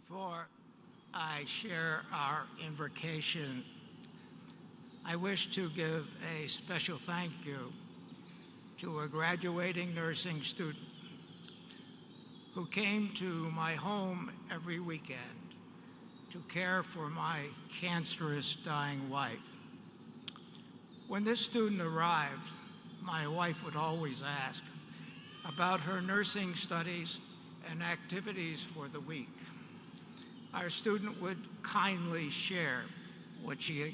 Before I share our invocation, I wish to give a special thank you to a graduating nursing student who came to my home every weekend to care for my cancerous dying wife. When this student arrived, my wife would always ask about her nursing studies and activities for the week. Our student would kindly share what she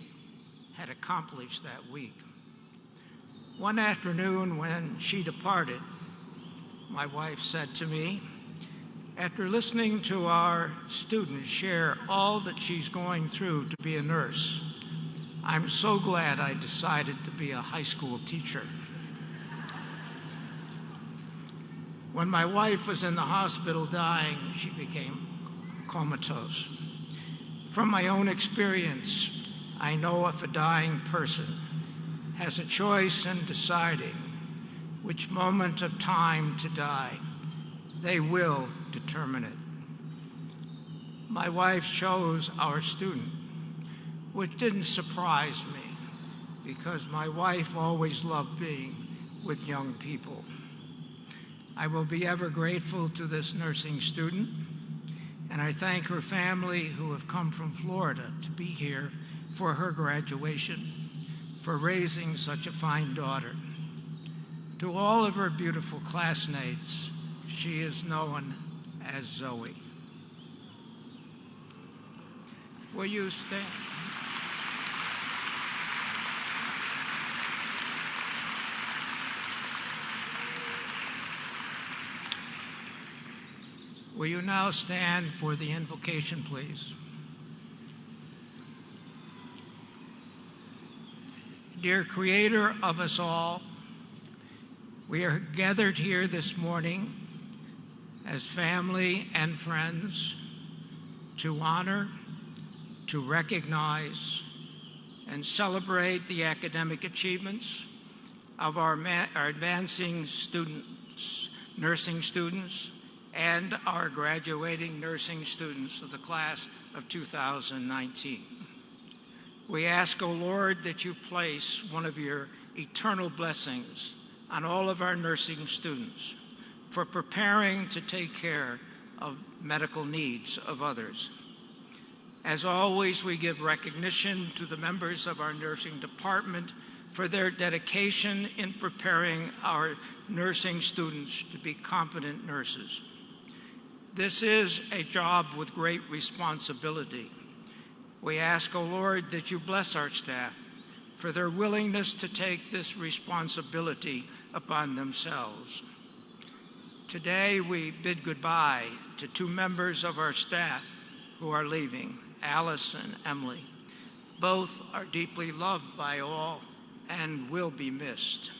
had accomplished that week. One afternoon when she departed, my wife said to me, after listening to our student share all that she's going through to be a nurse, I'm so glad I decided to be a high school teacher. When my wife was in the hospital dying, she became comatose. From my own experience, I know if a dying person has a choice in deciding which moment of time to die, they will determine it. My wife chose our student, which didn't surprise me because my wife always loved being with young people. I will be ever grateful to this nursing student, and I thank her family who have come from Florida to be here for her graduation, for raising such a fine daughter. To all of her beautiful classmates, she is known as Zoe. Will you stand? Will you now stand for the invocation, please? Dear Creator of us all, we are gathered here this morning as family and friends to honor, to recognize, and celebrate the academic achievements of our advancing students, nursing students, and our graduating nursing students of the class of 2019. We ask, O Lord, that you place one of your eternal blessings on all of our nursing students for preparing to take care of medical needs of others. As always, we give recognition to the members of our nursing department for their dedication in preparing our nursing students to be competent nurses. This is a job with great responsibility. We ask, O Lord, that you bless our staff for their willingness to take this responsibility upon themselves. Today, we bid goodbye to two members of our staff who are leaving, Alice and Emily. Both are deeply loved by all and will be missed.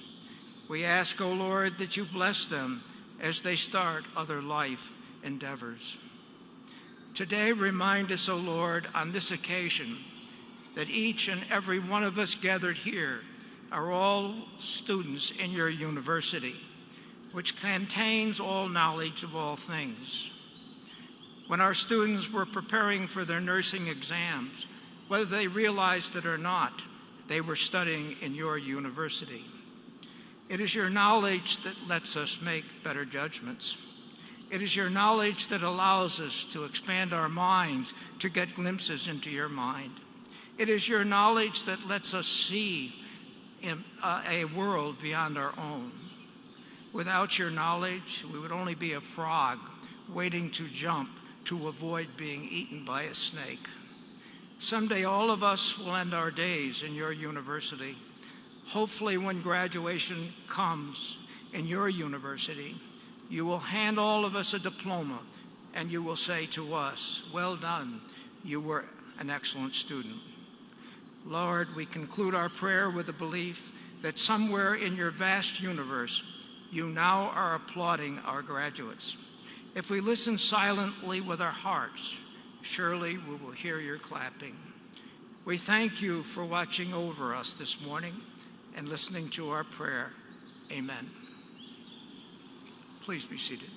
We ask, O Lord, that you bless them as they start other life endeavors. Today, remind us, O Lord, on this occasion, that each and every one of us gathered here are all students in your university, which contains all knowledge of all things. When our students were preparing for their nursing exams, whether they realized it or not, they were studying in your university. It is your knowledge that lets us make better judgments. It is your knowledge that allows us to expand our minds to get glimpses into your mind. It is your knowledge that lets us see in a world beyond our own. Without your knowledge, we would only be a frog waiting to jump to avoid being eaten by a snake. Someday all of us will end our days in your university. Hopefully when graduation comes in your university, you will hand all of us a diploma and you will say to us, well done, you were an excellent student. Lord, we conclude our prayer with the belief that somewhere in your vast universe, you now are applauding our graduates. If we listen silently with our hearts, surely we will hear your clapping. We thank you for watching over us this morning and listening to our prayer. Amen. Please be seated.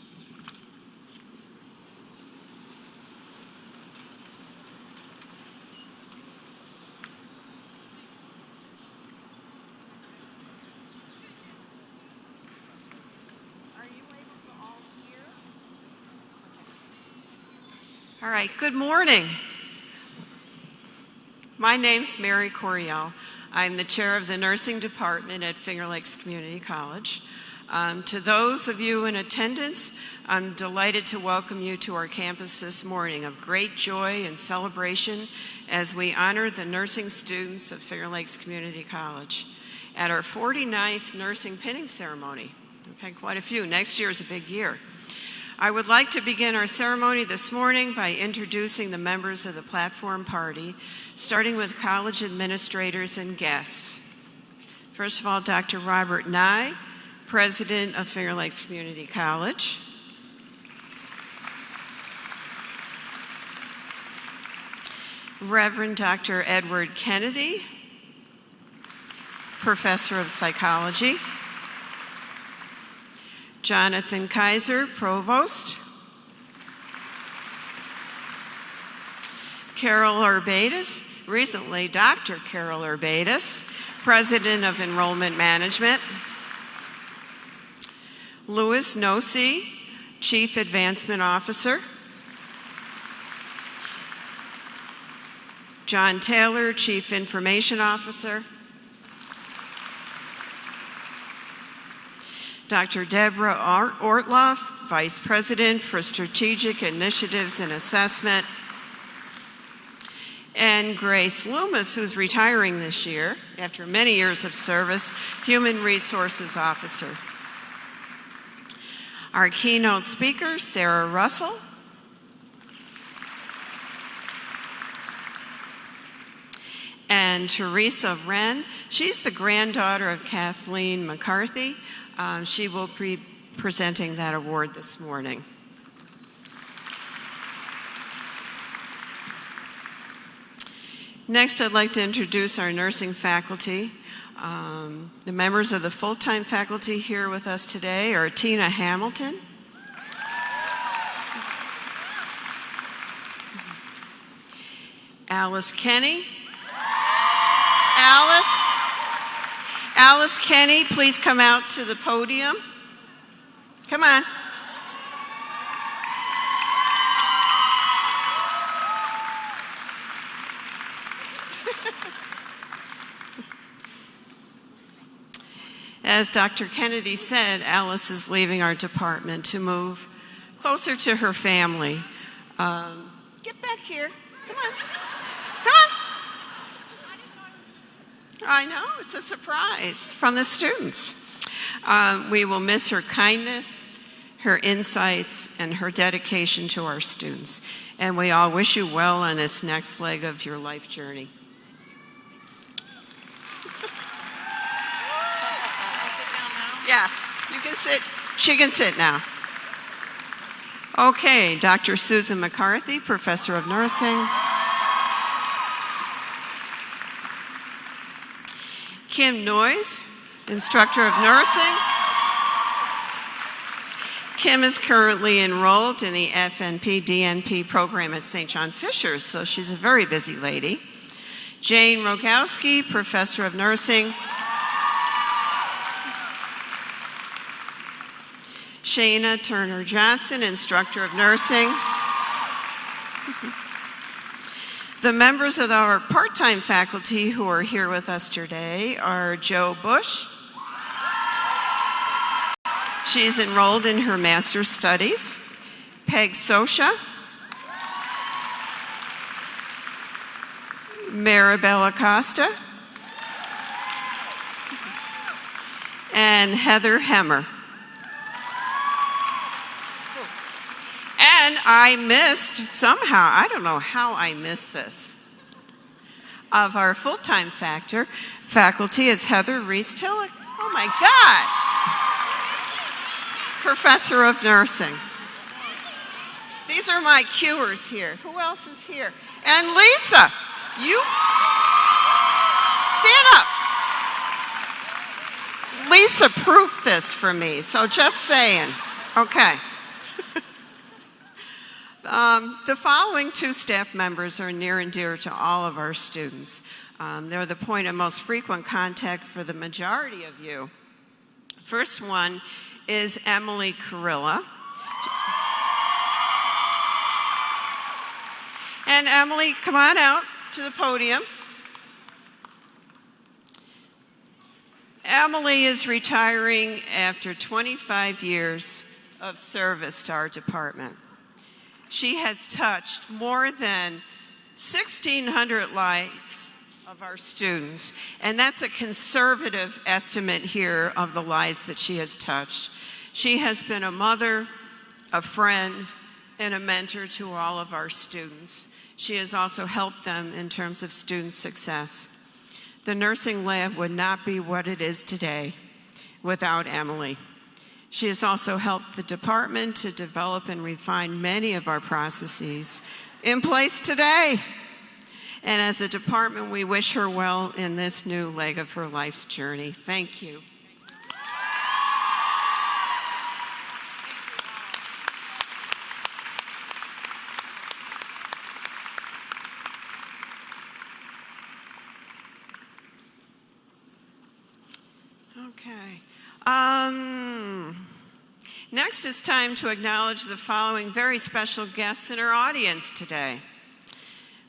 All right, good morning. My name's Mary Coryell. I'm the chair of the nursing department at Finger Lakes Community College. To those of you in attendance, I'm delighted to welcome you to our campus this morning of great joy and celebration as we honor the nursing students of Finger Lakes Community College at our 49th nursing pinning ceremony. We've had quite a few. Next year is a big year. I would like to begin our ceremony this morning by introducing the members of the platform party, starting with college administrators and guests. First of all, Dr. Robert Nye, President of Finger Lakes Community College. Reverend Dr. Edward Kennedy, Professor of Psychology. Jonathan Kaiser, Provost. Carol Urbatus, recently Dr. Carol Urbatus, President of Enrollment Management. Louis Nosey, Chief Advancement Officer. John Taylor, Chief Information Officer. Dr. Deborah Ortloff, Vice President for Strategic Initiatives and Assessment. And Grace Loomis, who's retiring this year after many years of service, Human Resources Officer. Our keynote speaker, Sarah Russell. And Teresa Wren, she's the granddaughter of Kathleen McCarthy. She will be presenting that award this morning. Next, I'd like to introduce our nursing faculty. The members of the full-time faculty here with us today are Tina Hamilton, Alice Kenny. Alice Kenny, please come out to the podium. Come on. As Dr. Kennedy said, Alice is leaving our department to move closer to her family. Get back here. Come on. Come on. I know, it's a surprise from the students. We will miss her kindness, her insights, and her dedication to our students. And we all wish you well on this next leg of your life journey. Yes, you can sit. She can sit now. Okay, Dr. Susan McCarthy, Professor of Nursing. Kim Noyes, Instructor of Nursing. Kim is currently enrolled in the FNP-DNP program at St. John Fisher, so she's a very busy lady. Jane Rogowski, Professor of Nursing. Shayna Turner-Johnson, Instructor of Nursing. The members of our part-time faculty who are here with us today are Jo Bush. She's enrolled in her master's studies. Peg Sosha. Maribel Acosta. And Heather Hemmer. And I missed, somehow, I don't know how I missed this. Of our full-time faculty is Heather Reese-Tillich. Oh my God! Professor of Nursing. These are my cuers here. Who else is here? And Lisa, you stand up. Lisa proofed this for me, so just saying. Okay. The following two staff members are near and dear to all of our students. They're the point of most frequent contact for the majority of you. First one is Emily Carilla. And Emily, come on out to the podium. Emily is retiring after 25 years of service to our department. She has touched more than 1,600 lives of our students, and that's a conservative estimate here of the lives that she has touched. She has been a mother, a friend, and a mentor to all of our students. She has also helped them in terms of student success. The nursing lab would not be what it is today without Emily. She has also helped the department to develop and refine many of our processes in place today. And as a department, we wish her well in this new leg of her life's journey. Thank you. Okay. Next, it's time to acknowledge the following very special guests in our audience today.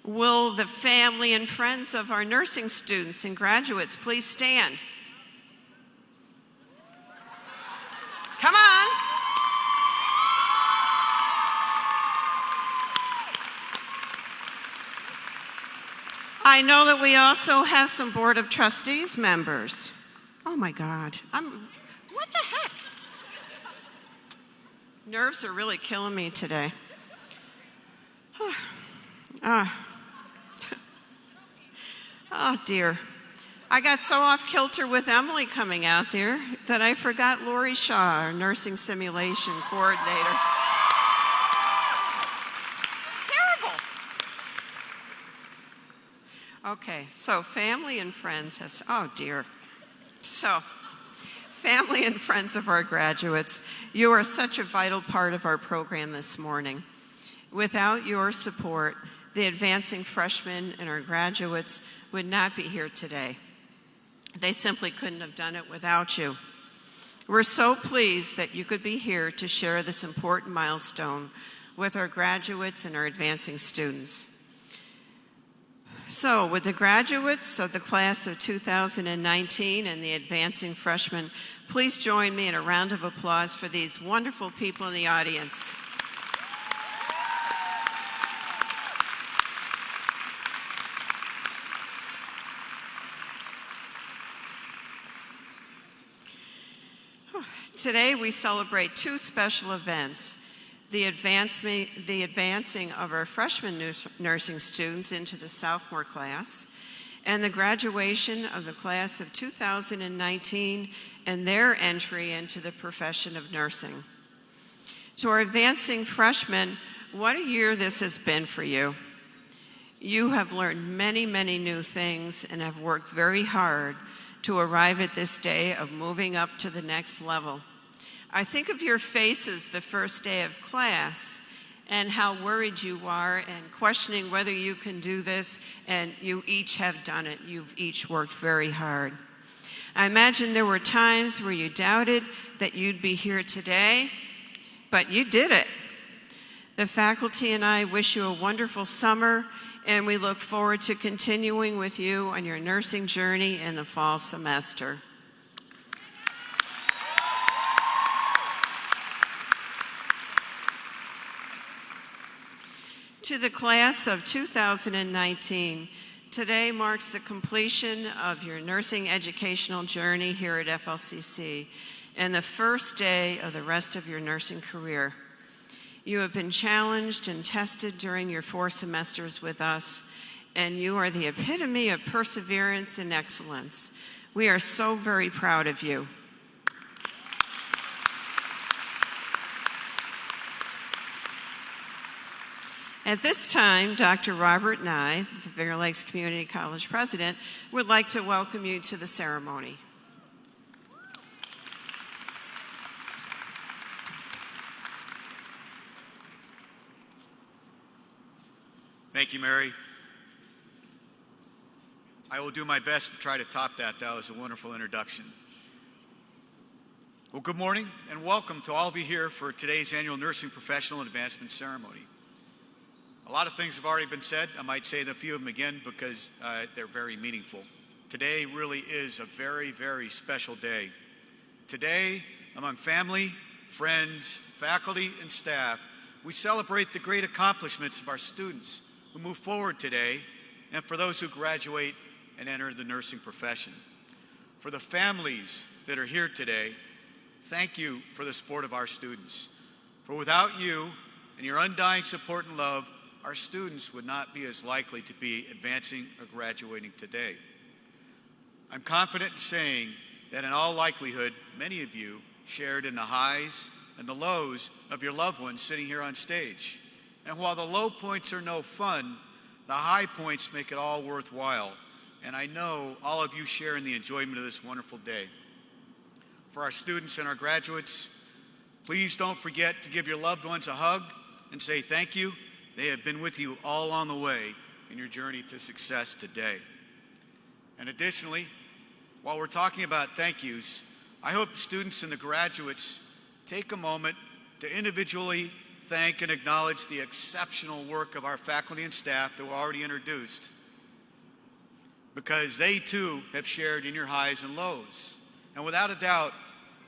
Will the family and friends of our nursing students and graduates please stand? Come on. I know that we also have some Board of Trustees members. Oh my God, what the heck? Nerves are really killing me today. Oh dear. I got so off kilter with Emily coming out there that I forgot Lori Shaw, our nursing simulation coordinator. It's terrible. Okay, so family and friends have, oh dear. So, family and friends of our graduates, you are such a vital part of our program this morning. Without your support, the advancing freshmen and our graduates would not be here today. They simply couldn't have done it without you. We're so pleased that you could be here to share this important milestone with our graduates and our advancing students. So, with the graduates of the class of 2019 and the advancing freshmen, please join me in a round of applause for these wonderful people in the audience. Today we celebrate two special events: the advancing of our freshman nursing students into the sophomore class, and the graduation of the class of 2019 and their entry into the profession of nursing. To our advancing freshmen, what a year this has been for you. You have learned many, many new things and have worked very hard to arrive at this day of moving up to the next level. I think of your faces the first day of class and how worried you are and questioning whether you can do this, and you each have done it. You've each worked very hard. I imagine there were times where you doubted that you'd be here today, but you did it. The faculty and I wish you a wonderful summer, and we look forward to continuing with you on your nursing journey in the fall semester. To the class of 2019, today marks the completion of your nursing educational journey here at FLCC and the first day of the rest of your nursing career. You have been challenged and tested during your 4 semesters with us, and you are the epitome of perseverance and excellence. We are so very proud of you. At this time, Dr. Robert Nye, the Finger Lakes Community College president, would like to welcome you to the ceremony. Thank you, Mary. I will do my best to try to top that. That was a wonderful introduction. Well, good morning and welcome to all of you here for today's annual Nursing Professional Advancement Ceremony. A lot of things have already been said. I might say a few of them again because they're very meaningful. Today really is a very, very special day. Today, among family, friends, faculty, and staff, we celebrate the great accomplishments of our students who move forward today and for those who graduate and enter the nursing profession. For the families that are here today, thank you for the support of our students. For without you and your undying support and love, our students would not be as likely to be advancing or graduating today. I'm confident in saying that in all likelihood, many of you shared in the highs and the lows of your loved ones sitting here on stage. And while the low points are no fun, the high points make it all worthwhile. And I know all of you share in the enjoyment of this wonderful day. For our students and our graduates, please don't forget to give your loved ones a hug and say thank you. They have been with you all along the way in your journey to success today. And additionally, while we're talking about thank yous, I hope the students and the graduates take a moment to individually thank and acknowledge the exceptional work of our faculty and staff that were already introduced, because they too have shared in your highs and lows. And without a doubt,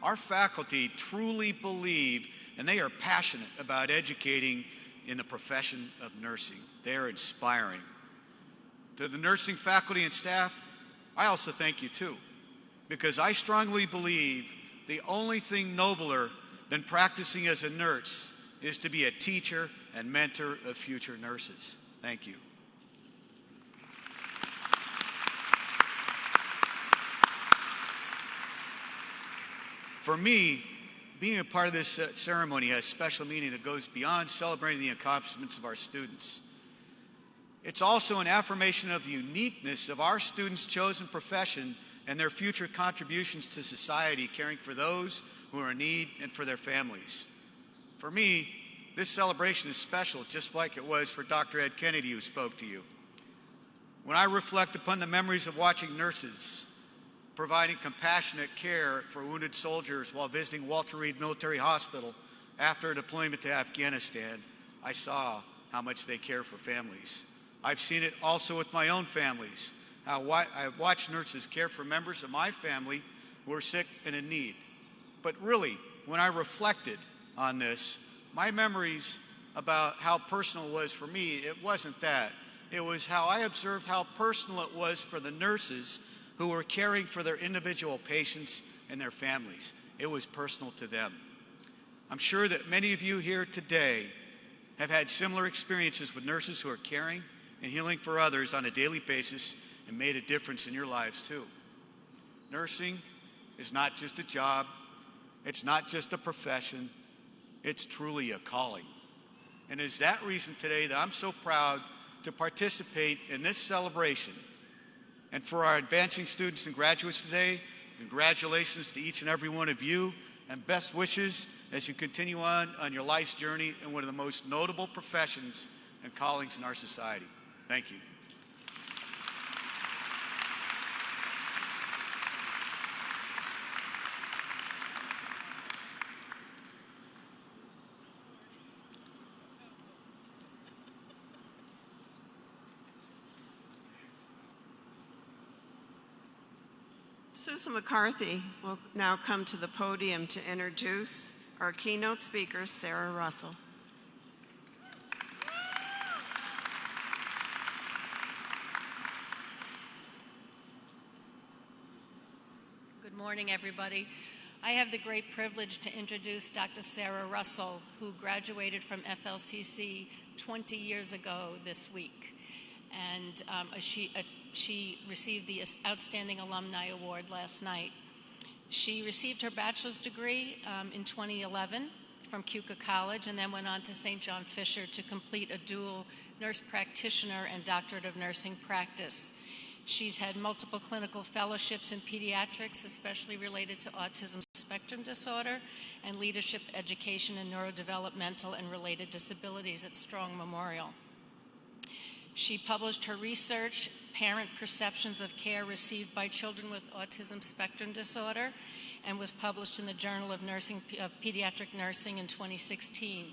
our faculty truly believe and they are passionate about educating in the profession of nursing. They are inspiring. To the nursing faculty and staff, I also thank you too, because I strongly believe the only thing nobler than practicing as a nurse is to be a teacher and mentor of future nurses. Thank you. For me, being a part of this ceremony has special meaning that goes beyond celebrating the accomplishments of our students. It's also an affirmation of the uniqueness of our students' chosen profession and their future contributions to society, caring for those who are in need and for their families. For me, this celebration is special, just like it was for Dr. Ed Kennedy, who spoke to you. When I reflect upon the memories of watching nurses providing compassionate care for wounded soldiers while visiting Walter Reed Military Hospital after a deployment to Afghanistan, I saw how much they care for families. I've seen it also with my own families. I've watched nurses care for members of my family who are sick and in need. But really, when I reflected on this, my memories about how personal it was for me, it wasn't that. It was how I observed how personal it was for the nurses who were caring for their individual patients and their families. It was personal to them. I'm sure that many of you here today have had similar experiences with nurses who are caring and healing for others on a daily basis and made a difference in your lives too. Nursing is not just a job, it's not just a profession, it's truly a calling. And it's that reason today that I'm so proud to participate in this celebration. And for our advancing students and graduates today, congratulations to each and every one of you, and best wishes as you continue on your life's journey in one of the most notable professions and callings in our society. Thank you. Susan McCarthy will now come to the podium to introduce our keynote speaker, Sarah Russell. Good morning, everybody. I have the great privilege to introduce Dr. Sarah Russell, who graduated from FLCC 20 years ago this week. And she received the Outstanding Alumni Award last night. She received her bachelor's degree in 2011 from Keuka College and then went on to St. John Fisher to complete a dual nurse practitioner and doctorate of nursing practice. She's had multiple clinical fellowships in pediatrics, especially related to autism spectrum disorder, and leadership education in neurodevelopmental and related disabilities at Strong Memorial. She published her research, Parent Perceptions of Care Received by Children with Autism Spectrum Disorder, and was published in the Journal of Pediatric Nursing in 2016.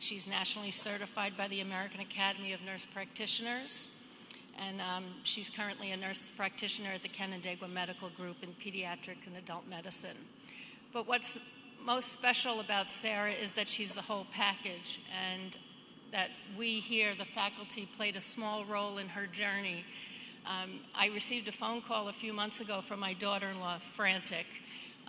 She's nationally certified by the American Academy of Nurse Practitioners, and she's currently a nurse practitioner at the Canandaigua Medical Group in pediatric and adult medicine. But what's most special about Sarah is that she's the whole package, and that we here, the faculty, played a small role in her journey. I received a phone call a few months ago from my daughter-in-law, frantic,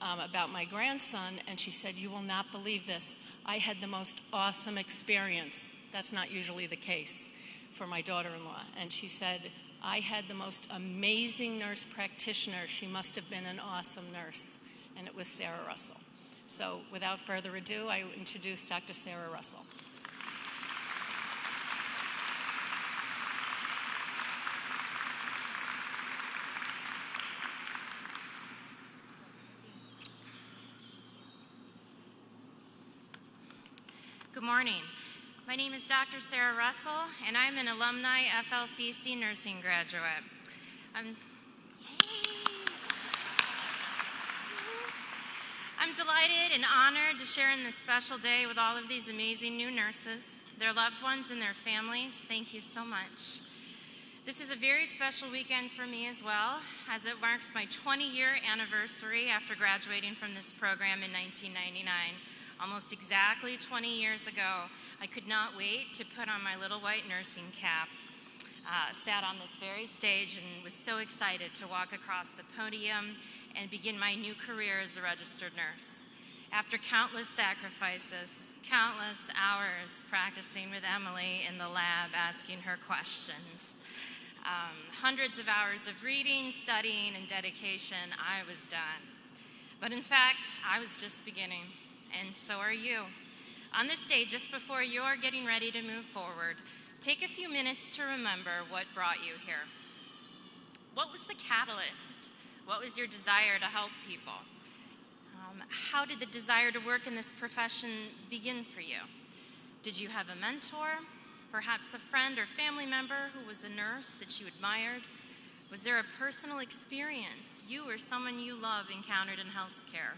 about my grandson, and she said, "You will not believe this. I had the most awesome experience." That's not usually the case for my daughter-in-law. And she said, "I had the most amazing nurse practitioner. She must have been an awesome nurse." And it was Sarah Russell. So without further ado, I introduce Dr. Sarah Russell. Good morning. My name is Dr. Sarah Russell, and I'm an alumni FLCC nursing graduate. I'm delighted and honored to share in this special day with all of these amazing new nurses, their loved ones, and their families. Thank you so much. This is a very special weekend for me as well, as it marks my 20-year anniversary after graduating from this program in 1999. Almost exactly 20 years ago, I could not wait to put on my little white nursing cap, sat on this very stage, and was so excited to walk across the podium and begin my new career as a registered nurse. After countless sacrifices, countless hours practicing with Emily in the lab, asking her questions, hundreds of hours of reading, studying, and dedication, I was done. But in fact, I was just beginning. And so are you. On this day, just before you're getting ready to move forward, take a few minutes to remember what brought you here. What was the catalyst? What was your desire to help people? How did the desire to work in this profession begin for you? Did you have a mentor? Perhaps a friend or family member who was a nurse that you admired? Was there a personal experience you or someone you love encountered in healthcare?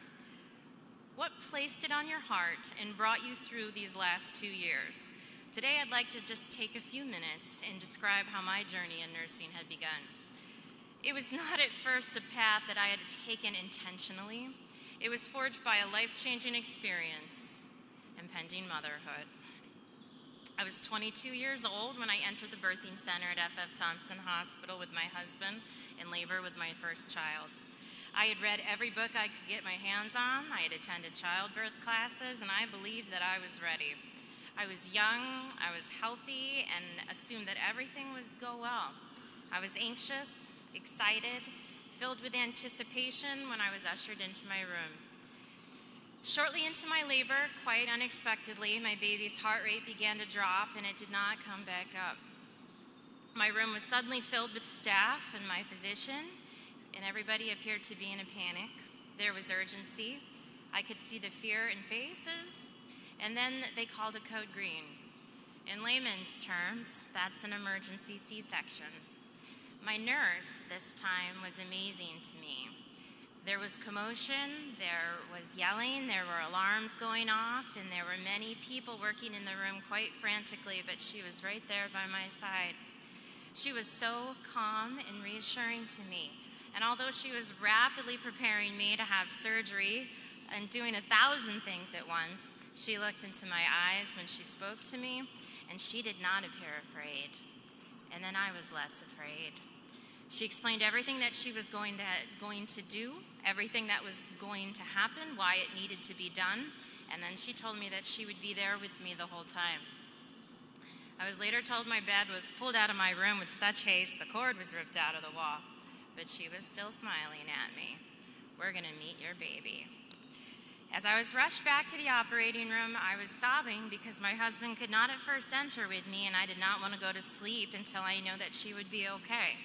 What placed it on your heart and brought you through these last 2 years? Today, I'd like to just take a few minutes and describe how my journey in nursing had begun. It was not at first a path that I had taken intentionally. It was forged by a life-changing experience, impending motherhood. I was 22 years old when I entered the birthing center at F.F. Thompson Hospital with my husband in labor with my first child. I had read every book I could get my hands on. I had attended childbirth classes, and I believed that I was ready. I was young, I was healthy, and assumed that everything would go well. I was anxious, excited, filled with anticipation when I was ushered into my room. Shortly into my labor, quite unexpectedly, my baby's heart rate began to drop, and it did not come back up. My room was suddenly filled with staff and my physician, and everybody appeared to be in a panic. There was urgency. I could see the fear in faces, and then they called a code green. In layman's terms, that's an emergency C-section. My nurse this time was amazing to me. There was commotion, there was yelling, there were alarms going off, and there were many people working in the room quite frantically, but she was right there by my side. She was so calm and reassuring to me. And although she was rapidly preparing me to have surgery and doing 1,000 things at once, she looked into my eyes when she spoke to me, and she did not appear afraid. And then I was less afraid. She explained everything that she was going to do, everything that was going to happen, why it needed to be done, and then she told me that she would be there with me the whole time. I was later told my bed was pulled out of my room with such haste the cord was ripped out of the wall. But she was still smiling at me. We're gonna meet your baby. As I was rushed back to the operating room, I was sobbing because my husband could not at first enter with me, and I did not want to go to sleep until I knew that she would be okay.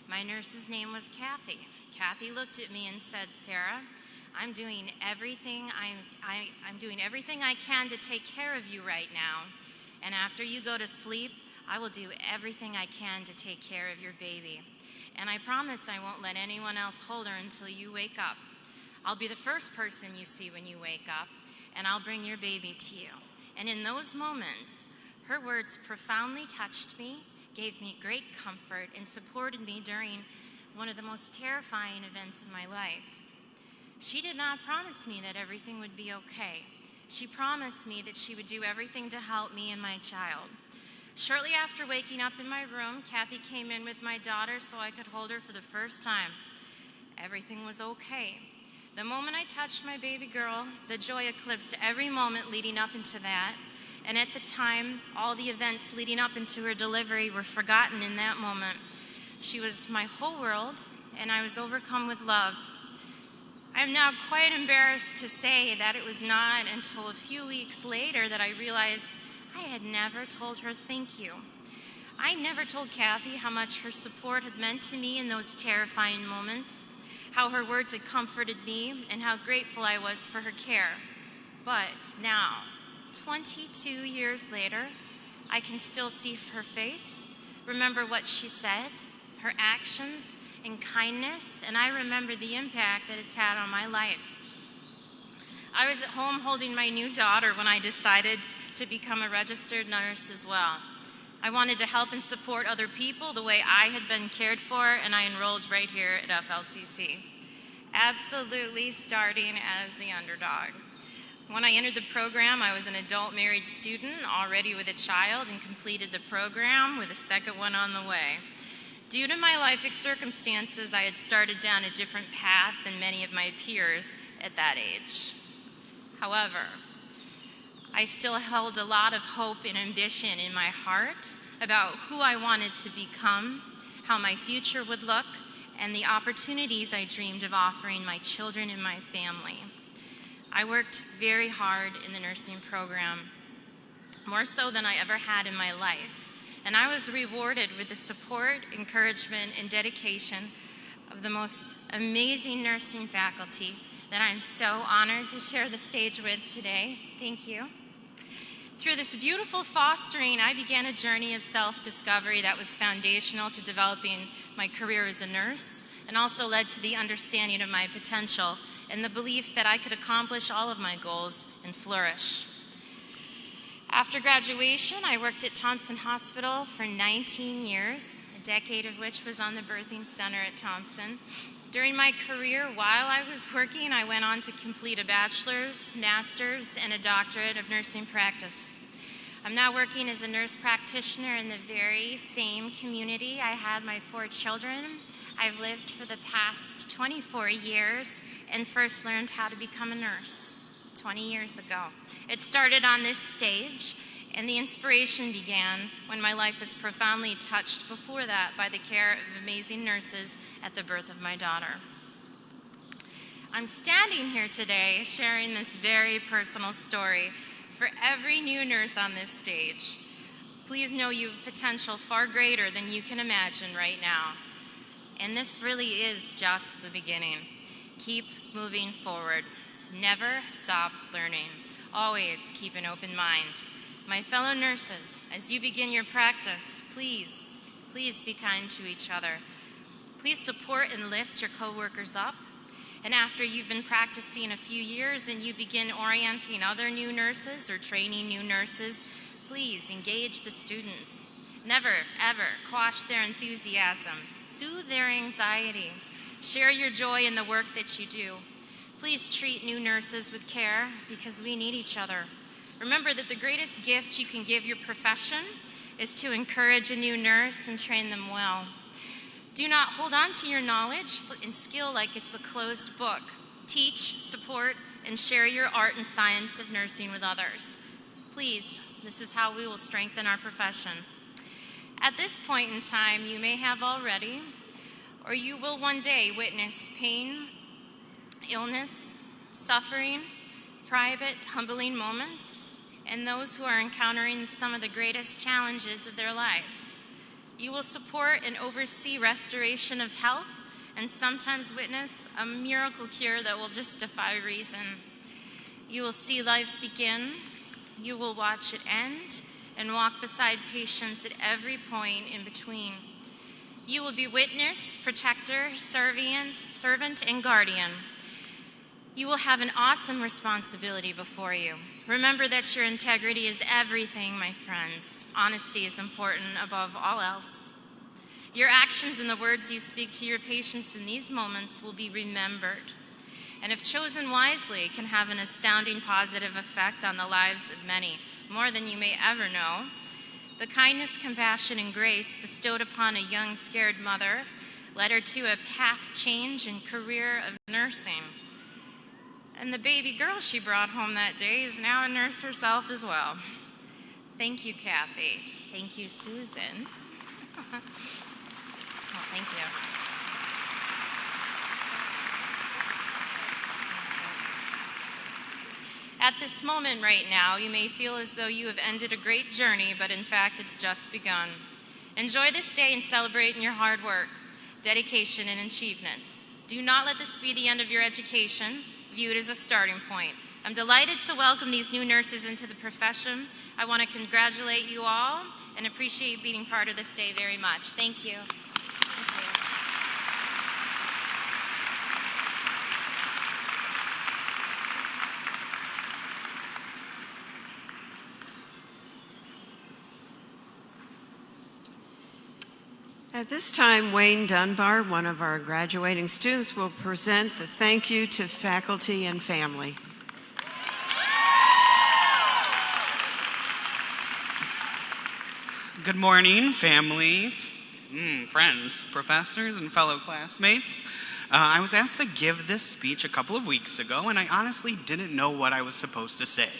My nurse's name was Kathy. Kathy looked at me and said, "Sarah, I'm doing everything I can to take care of you right now. And after you go to sleep, I will do everything I can to take care of your baby. And I promise I won't let anyone else hold her until you wake up. I'll be the first person you see when you wake up, and I'll bring your baby to you. And in those moments, her words profoundly touched me, gave me great comfort, and supported me during one of the most terrifying events of my life. She did not promise me that everything would be okay. She promised me that she would do everything to help me and my child. Shortly after waking up in my room, Kathy came in with my daughter so I could hold her for the first time. Everything was okay. The moment I touched my baby girl, the joy eclipsed every moment leading up into that. And at the time, all the events leading up into her delivery were forgotten in that moment. She was my whole world, and I was overcome with love. I'm now quite embarrassed to say that it was not until a few weeks later that I realized I had never told her thank you. I never told Kathy how much her support had meant to me in those terrifying moments, how her words had comforted me, and how grateful I was for her care. But now, 22 years later, I can still see her face, remember what she said, her actions, and kindness, and I remember the impact that it's had on my life. I was at home holding my new daughter when I decided to become a registered nurse as well. I wanted to help and support other people the way I had been cared for, and I enrolled right here at FLCC, absolutely starting as the underdog. When I entered the program, I was an adult married student, already with a child, and completed the program with a second one on the way. Due to my life circumstances, I had started down a different path than many of my peers at that age. However, I still held a lot of hope and ambition in my heart about who I wanted to become, how my future would look, and the opportunities I dreamed of offering my children and my family. I worked very hard in the nursing program, more so than I ever had in my life. And I was rewarded with the support, encouragement, and dedication of the most amazing nursing faculty that I'm so honored to share the stage with today. Thank you. Through this beautiful fostering, I began a journey of self-discovery that was foundational to developing my career as a nurse, and also led to the understanding of my potential and the belief that I could accomplish all of my goals and flourish. After graduation, I worked at Thompson Hospital for 19 years, a decade of which was on the birthing center at Thompson. During my career, while I was working, I went on to complete a bachelor's, master's, and a doctorate of nursing practice. I'm now working as a nurse practitioner in the very same community I had my 4 children. I've lived for the past 24 years and first learned how to become a nurse 20 years ago. It started on this stage, and the inspiration began when my life was profoundly touched before that by the care of amazing nurses at the birth of my daughter. I'm standing here today sharing this very personal story for every new nurse on this stage. Please know you have potential far greater than you can imagine right now. And this really is just the beginning. Keep moving forward. Never stop learning. Always keep an open mind. My fellow nurses, as you begin your practice, please be kind to each other. Please support and lift your coworkers up. And after you've been practicing a few years and you begin orienting other new nurses or training new nurses, please engage the students. Never, ever quash their enthusiasm. Soothe their anxiety. Share your joy in the work that you do. Please treat new nurses with care because we need each other. Remember that the greatest gift you can give your profession is to encourage a new nurse and train them well. Do not hold on to your knowledge and skill like it's a closed book. Teach, support, and share your art and science of nursing with others. Please, this is how we will strengthen our profession. At this point in time, you may have already, or you will one day witness pain, illness, suffering, private, humbling moments, and those who are encountering some of the greatest challenges of their lives. You will support and oversee restoration of health and sometimes witness a miracle cure that will just defy reason. You will see life begin, you will watch it end, and walk beside patients at every point in between. You will be witness, protector, servant, and guardian. You will have an awesome responsibility before you. Remember that your integrity is everything, my friends. Honesty is important above all else. Your actions and the words you speak to your patients in these moments will be remembered, and if chosen wisely, can have an astounding positive effect on the lives of many, more than you may ever know. The kindness, compassion, and grace bestowed upon a young, scared mother led her to a path change and career of nursing. And the baby girl she brought home that day is now a nurse herself as well. Thank you, Kathy. Thank you, Susan. Oh, thank you. At this moment right now, you may feel as though you have ended a great journey, but in fact, it's just begun. Enjoy this day and celebrate in your hard work, dedication, and achievements. Do not let this be the end of your education. View it as a starting point. I'm delighted to welcome these new nurses into the profession. I want to congratulate you all and appreciate being part of this day very much. Thank you. At this time, Wayne Dunbar, one of our graduating students, will present the thank you to faculty and family. Good morning, family, friends, professors, and fellow classmates. I was asked to give this speech a couple of weeks ago, and I honestly didn't know what I was supposed to say.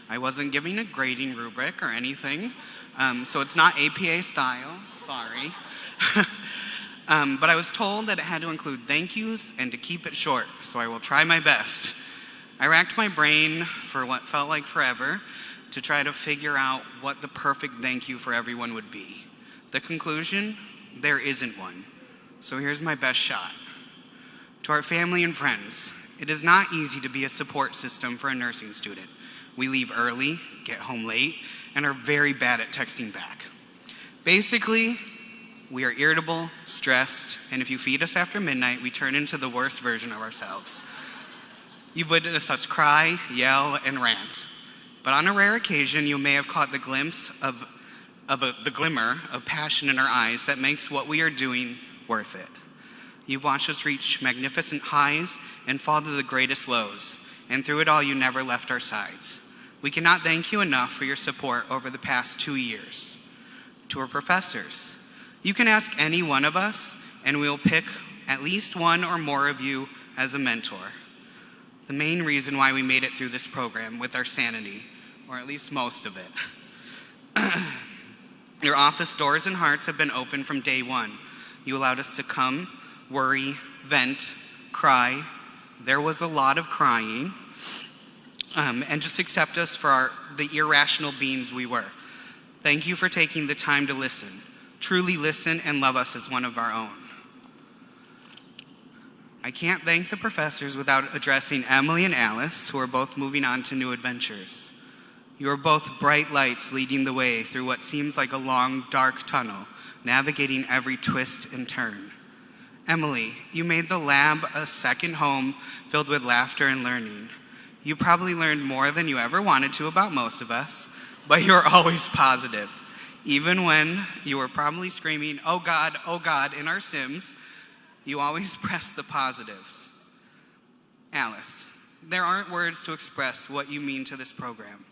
I wasn't giving a grading rubric or anything, so it's not APA style, sorry. But I was told that it had to include thank yous and to keep it short, so I will try my best. I racked my brain for what felt like forever to try to figure out what the perfect thank you for everyone would be. The conclusion, there isn't one. So here's my best shot. To our family and friends, it is not easy to be a support system for a nursing student. We leave early, get home late, and are very bad at texting back. Basically, we are irritable, stressed, and if you feed us after midnight, we turn into the worst version of ourselves. You've witnessed us cry, yell, and rant. But on a rare occasion, you may have caught the glimpse of the glimmer of passion in our eyes that makes what we are doing worth it. You've watched us reach magnificent highs and fall to the greatest lows, and through it all, you never left our sides. We cannot thank you enough for your support over the past 2 years. To our professors, you can ask any one of us, and we'll pick at least one or more of you as a mentor. The main reason why we made it through this program with our sanity, or at least most of it. Your office doors and hearts have been open from day one. You allowed us to come, worry, vent, cry. There was a lot of crying, and just accept us for the irrational beings we were. Thank you for taking the time to listen. Truly listen and love us as one of our own. I can't thank the professors without addressing Emily and Alice, who are both moving on to new adventures. You are both bright lights leading the way through what seems like a long, dark tunnel, navigating every twist and turn. Emily, you made the lab a second home filled with laughter and learning. You probably learned more than you ever wanted to about most of us, but you're always positive. Even when you were probably screaming, oh God, in our Sims, you always press the positives. Alice, there aren't words to express what you mean to this program.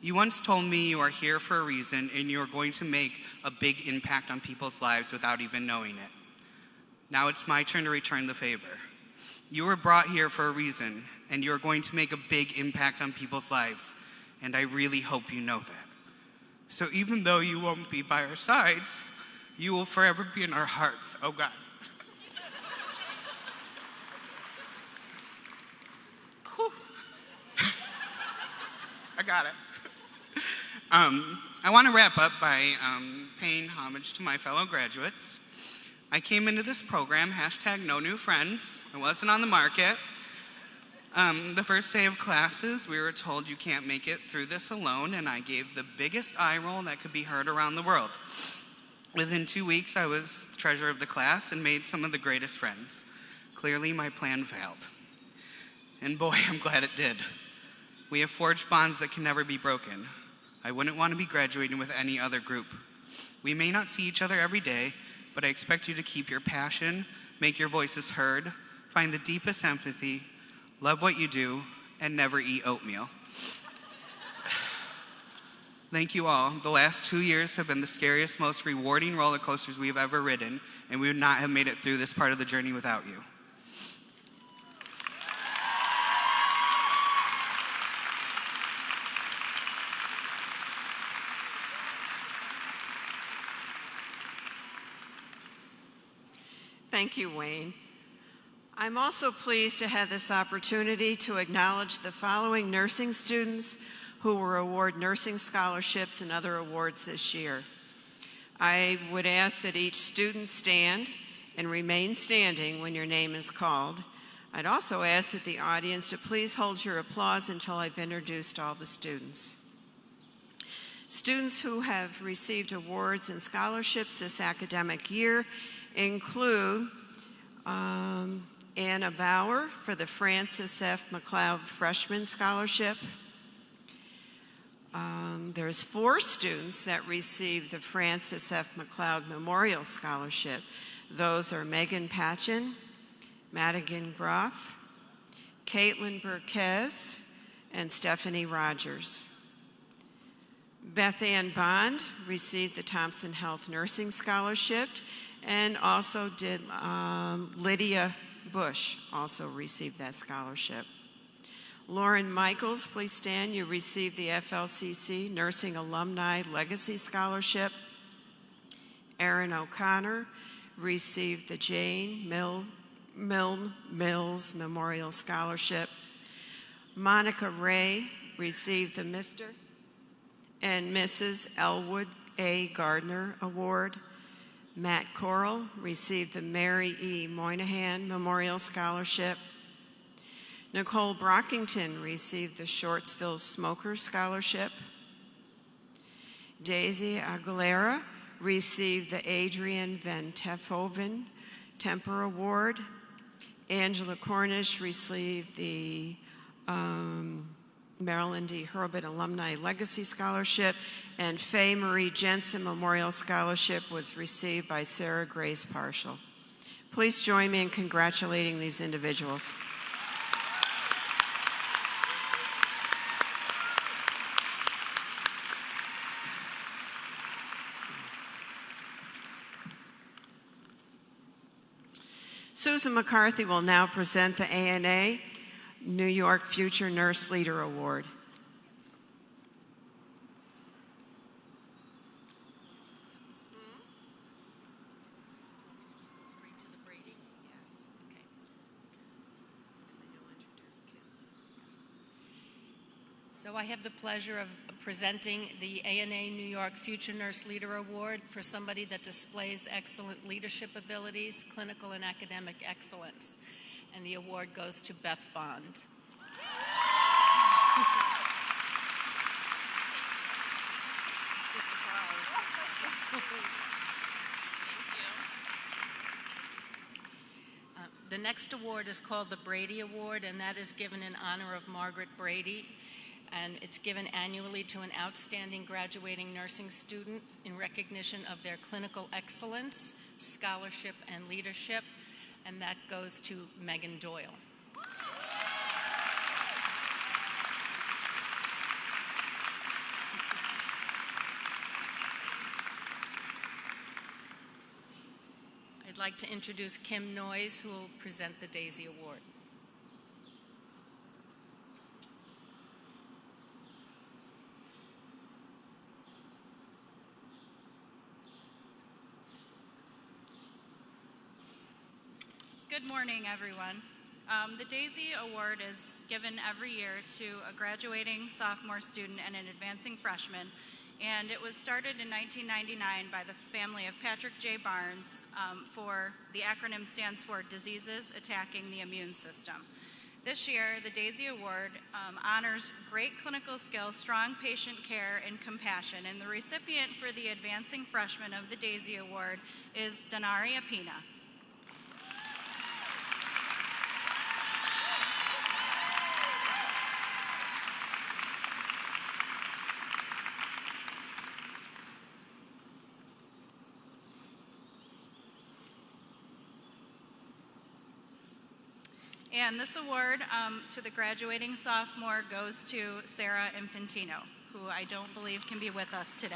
You once told me you are here for a reason and you are going to make a big impact on people's lives without even knowing it. Now it's my turn to return the favor. You were brought here for a reason and you are going to make a big impact on people's lives, and I really hope you know that. So even though you won't be by our sides, you will forever be in our hearts, oh God. I got it. I want to wrap up by paying homage to my fellow graduates. I came into this program, #no new friends. I wasn't on the market. The first day of classes, we were told you can't make it through this alone, and I gave the biggest eye roll that could be heard around the world. Within 2 weeks, I was the treasurer of the class and made some of the greatest friends. Clearly, my plan failed. And boy, I'm glad it did. We have forged bonds that can never be broken. I wouldn't want to be graduating with any other group. We may not see each other every day, but I expect you to keep your passion, make your voices heard, find the deepest empathy, love what you do, and never eat oatmeal. Thank you all. The last 2 years have been the scariest, most rewarding roller coasters we've ever ridden, and we would not have made it through this part of the journey without you. Thank you, Wayne. I'm also pleased to have this opportunity to acknowledge the following nursing students who were awarded nursing scholarships and other awards this year. I would ask that each student stand and remain standing when your name is called. I'd also ask that the audience to please hold your applause until I've introduced all the students. Students who have received awards and scholarships this academic year include Anna Bauer for the Francis F. McLeod Freshman Scholarship. There's 4 students that received the Francis F. McLeod Memorial Scholarship. Those are Megan Patchen, Madigan Groff, Caitlin Burquez, and Stephanie Rogers. Beth Ann Bond received the Thompson Health Nursing Scholarship, and also did Lydia Bush also received that scholarship. Lauren Michaels, please stand. You received the FLCC Nursing Alumni Legacy Scholarship. Erin O'Connor received the Jane Mills Memorial Scholarship. Monica Ray received the Mr. and Mrs. Elwood A. Gardner Award. Matt Corral received the Mary E. Moynihan Memorial Scholarship. Nicole Brockington received the Shortsville Smoker Scholarship. Daisy Aguilera received the Adrian Van Tefhoven Temper Award. Angela Cornish received the Marilyn D. Hurlbut Alumni Legacy Scholarship, and Faye Marie Jensen Memorial Scholarship was received by Sarah Grace Parshall. Please join me in congratulating these individuals. Susan McCarthy will now present the ANA New York Future Nurse Leader Award. So I have the pleasure of presenting the ANA New York Future Nurse Leader Award for somebody that displays excellent leadership abilities, clinical and academic excellence. And the award goes to Beth Bond. The next award is called the Brady Award, and that is given in honor of Margaret Brady. And it's given annually to an outstanding graduating nursing student in recognition of their clinical excellence, scholarship, and leadership. And that goes to Megan Doyle. I'd like to introduce Kim Noyes, who will present the Daisy Award. Good morning, everyone. The Daisy Award is given every year to a graduating sophomore student and an advancing freshman, and it was started in 1999 by the family of Patrick J. Barnes. The acronym stands for Diseases Attacking the Immune System. This year, the Daisy Award honors great clinical skills, strong patient care, and compassion, and the recipient for the advancing freshman of the Daisy Award is Denari Apina. And this award to the graduating sophomore goes to Sarah Infantino, who I don't believe can be with us today.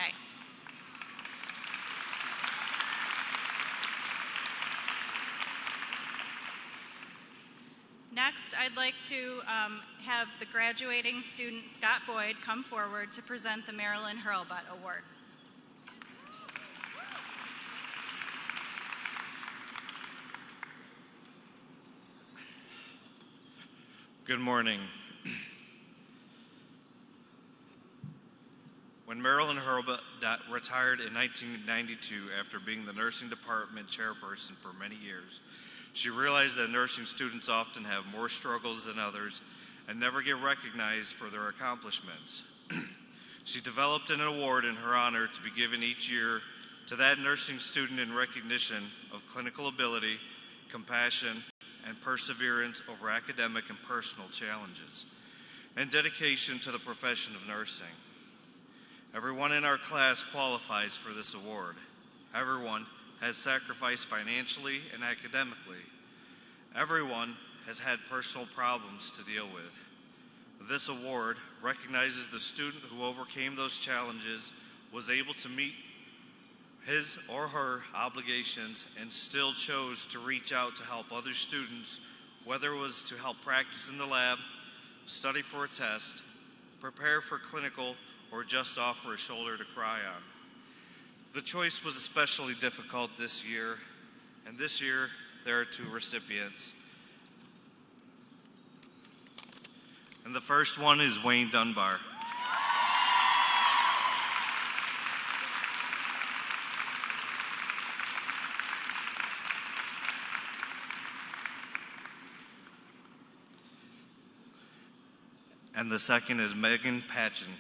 Next, I'd like to have the graduating student Scott Boyd come forward to present the Marilyn Hurlbut Award. Good morning. When Marilyn Hurlbut retired in 1992 after being the nursing department chairperson for many years, she realized that nursing students often have more struggles than others and never get recognized for their accomplishments. She developed an award in her honor to be given each year to that nursing student in recognition of clinical ability, compassion, and perseverance over academic and personal challenges, and dedication to the profession of nursing. Everyone in our class qualifies for this award. Everyone has sacrificed financially and academically. Everyone has had personal problems to deal with. This award recognizes the student who overcame those challenges, was able to meet his or her obligations, and still chose to reach out to help other students, whether it was to help practice in the lab, study for a test, prepare for clinical, or just offer a shoulder to cry on. The choice was especially difficult this year, and this year there are two recipients. And the first one is Wayne Dunbar. And the second is Megan Patchen.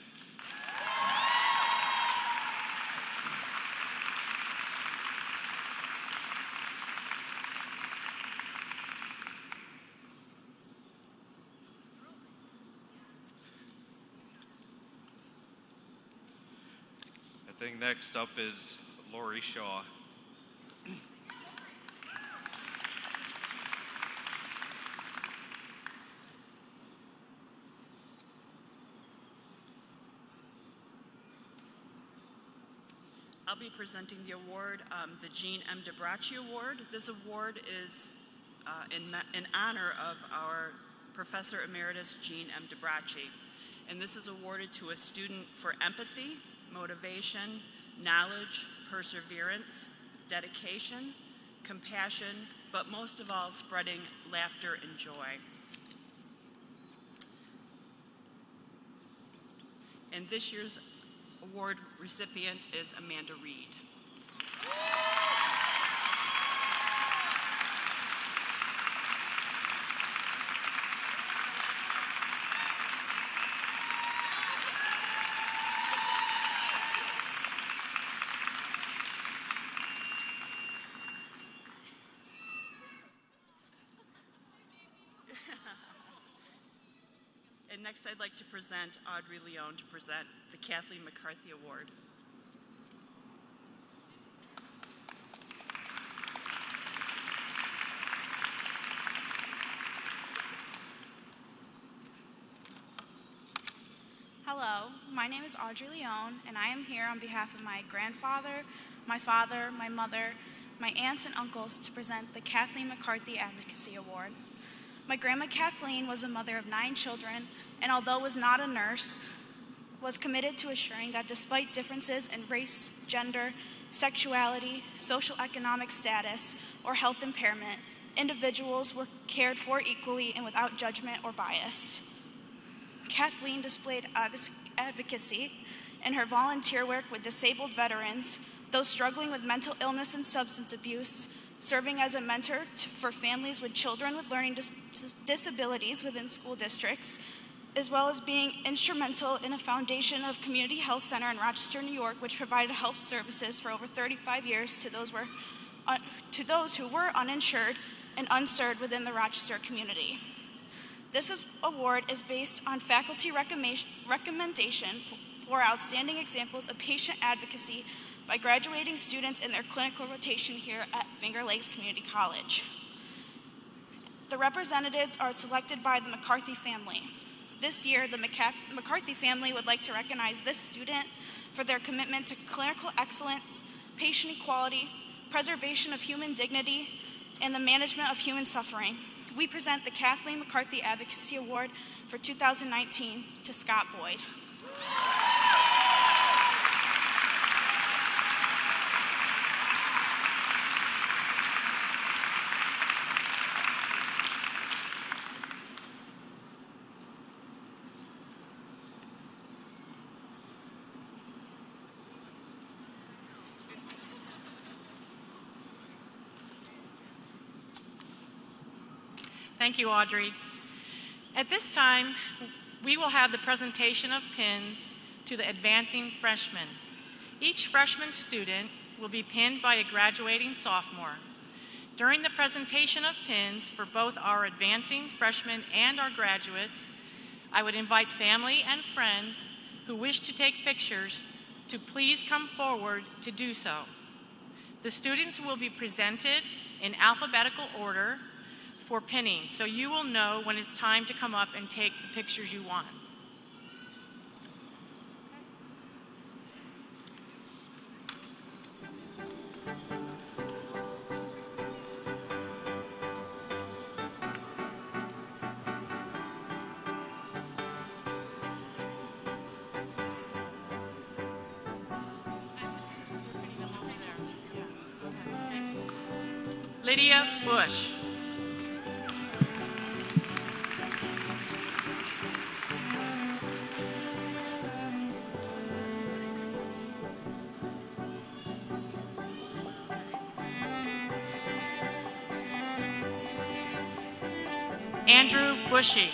I think next up is Lori Shaw. I'll be presenting the award, the Jean M. DeBracci Award. This award is in honor of our Professor Emeritus Jean M. DeBracci. And this is awarded to a student for empathy, motivation, knowledge, perseverance, dedication, compassion, but most of all, spreading laughter and joy. And this year's award recipient is Amanda Reed. And next I'd like to present Audrey Leone to present the Kathleen McCarthy Award. Hello, my name is Audrey Leone, and I am here on behalf of my grandfather, my father, my mother, my aunts and uncles to present the Kathleen McCarthy Advocacy Award. My grandma Kathleen was a mother of 9 children, and although was not a nurse, was committed to assuring that despite differences in race, gender, sexuality, social economic status, or health impairment, individuals were cared for equally and without judgment or bias. Kathleen displayed advocacy in her volunteer work with disabled veterans, those struggling with mental illness and substance abuse, serving as a mentor for families with children with learning disabilities within school districts, as well as being instrumental in a foundation of Community Health Center in Rochester, New York, which provided health services for over 35 years to those who were uninsured and unserved within the Rochester community. This award is based on faculty recommendation for outstanding examples of patient advocacy by graduating students in their clinical rotation here at Finger Lakes Community College. The representatives are selected by the McCarthy family. This year, the McCarthy family would like to recognize this student for their commitment to clinical excellence, patient equality, preservation of human dignity, and the management of human suffering. We present the Kathleen McCarthy Advocacy Award for 2019 to Scott Boyd. Thank you, Audrey. At this time, we will have the presentation of pins to the advancing freshmen. Each freshman student will be pinned by a graduating sophomore. During the presentation of pins for both our advancing freshmen and our graduates, I would invite family and friends who wish to take pictures to please come forward to do so. The students will be presented in alphabetical order for pinning, so you will know when it's time to come up and take the pictures you want. Lydia Bush. Andrew Bushy.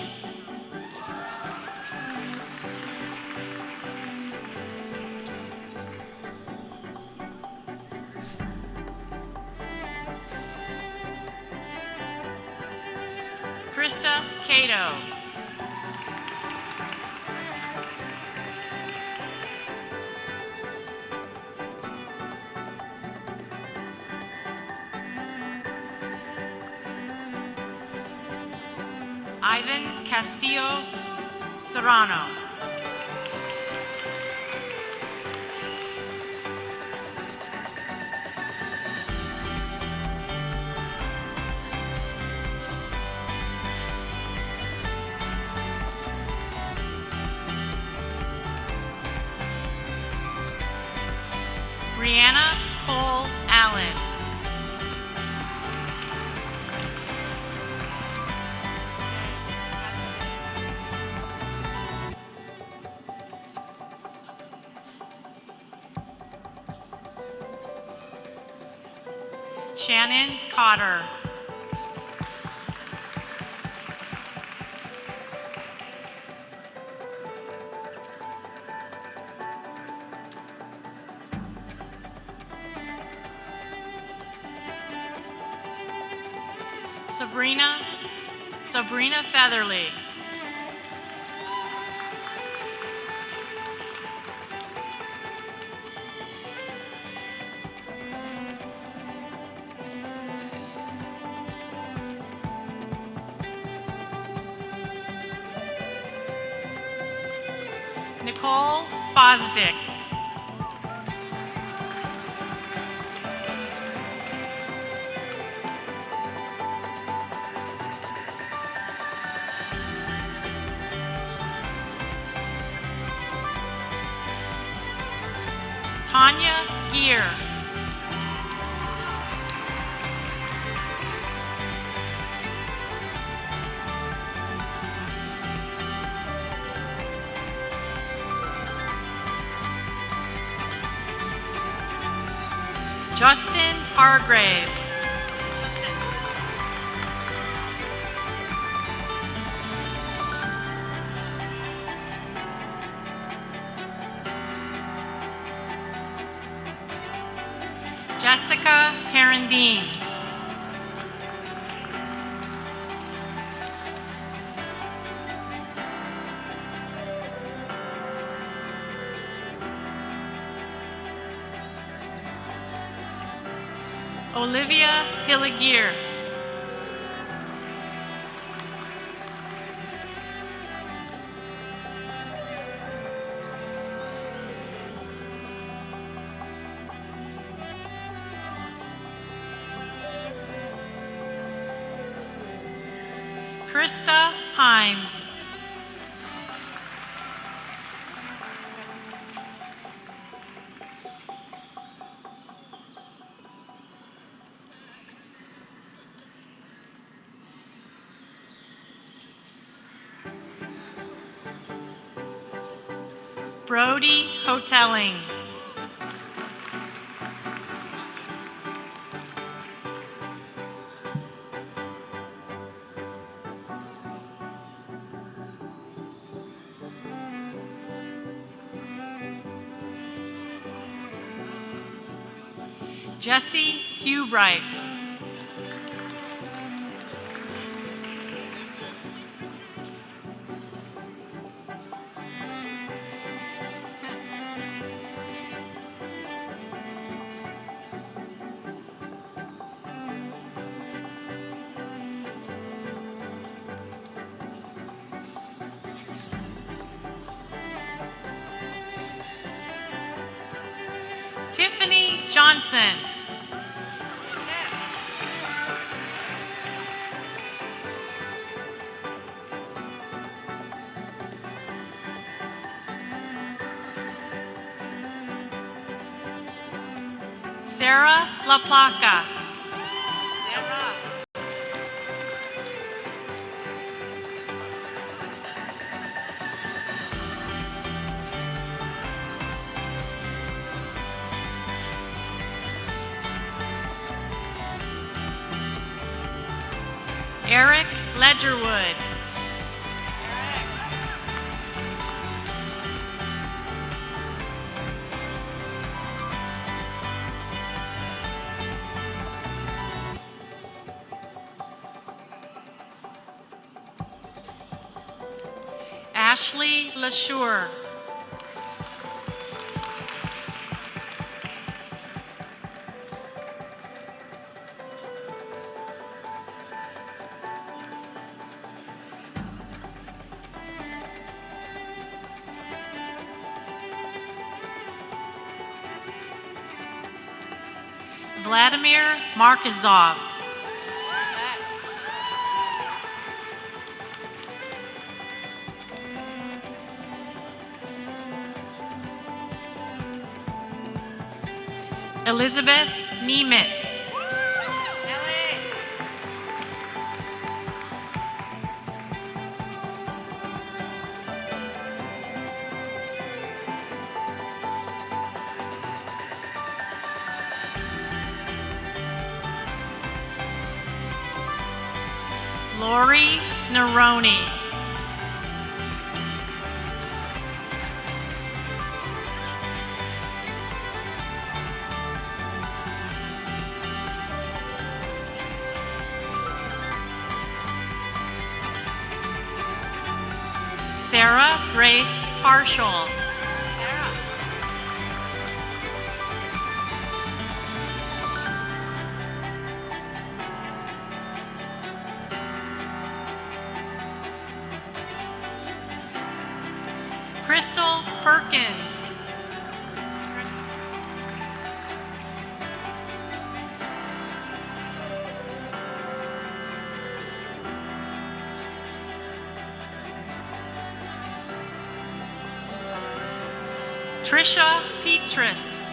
Krista Cato. Ivan Castillo Serrano. Brianna Cole Allen. Shannon Cotter. Sabrina Featherly. Nicole Fosdick. Tanya Gear. Justin Hargrave. Jessica Herendine. Olivia Hilligear. Krista Himes. Brody Hoteling. Jesse Hubright. Tiffany Johnson. Sarah La Placa. Eric Ledgerwood. Ashley LaSure. Vladimir Markazov. Elizabeth Nemitz. Lori Neroni. Sarah Grace Harshel. Crystal Perkins. Trisha Petrus.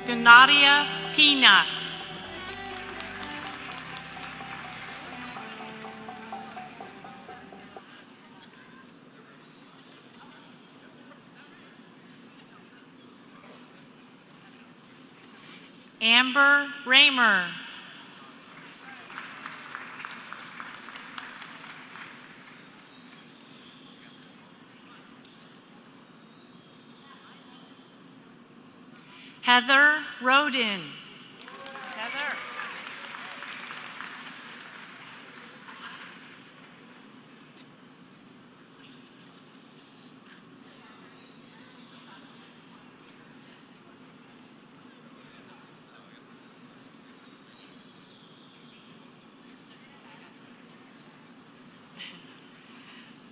Donatia Pina. Amber Raymer. Heather Roden. Heather.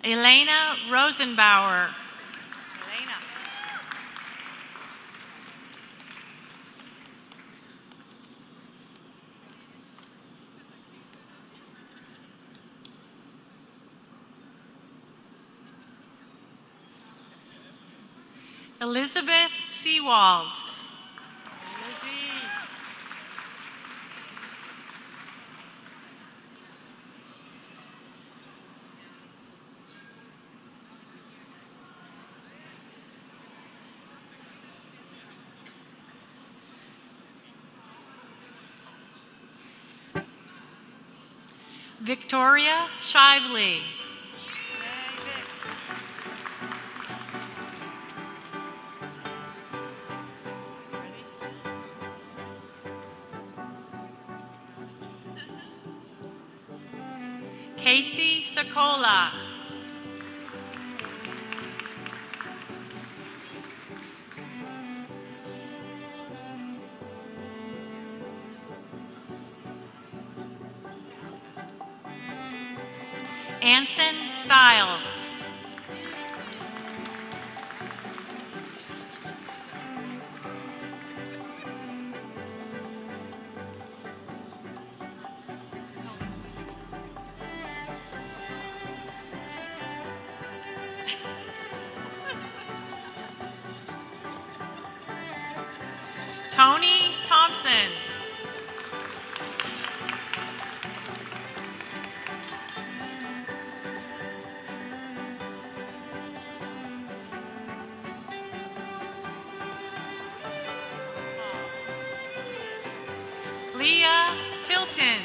Elena Rosenbauer. Elena. Elizabeth Seawald. Lizzie. Victoria Shively. Casey Sokola. Anson Stiles. Tony Thompson. Leah Tilton.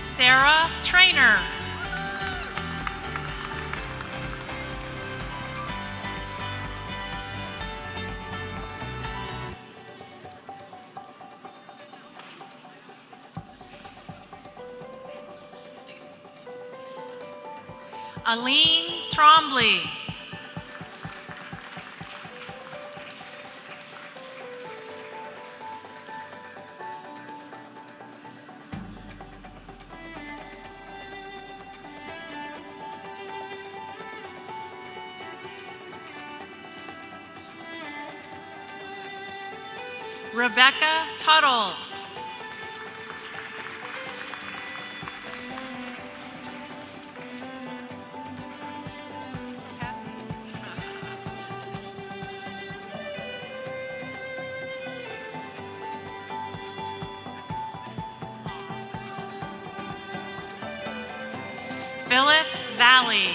Sarah Trainer. Aline Trombley. Rebecca Tuttle. Philip Valley.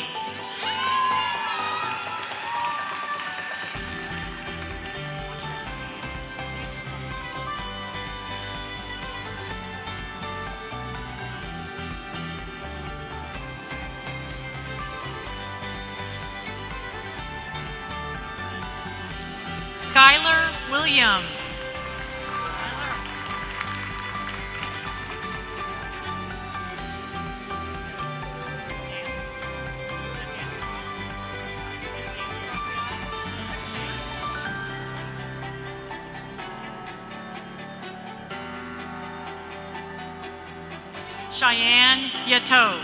Skylar Williams. Cheyenne Yato.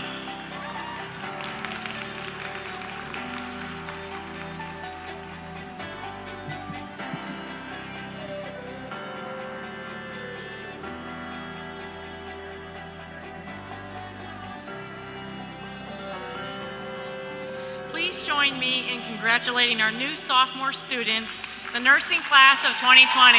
Please join me in congratulating our new sophomore students, the nursing class of 2020.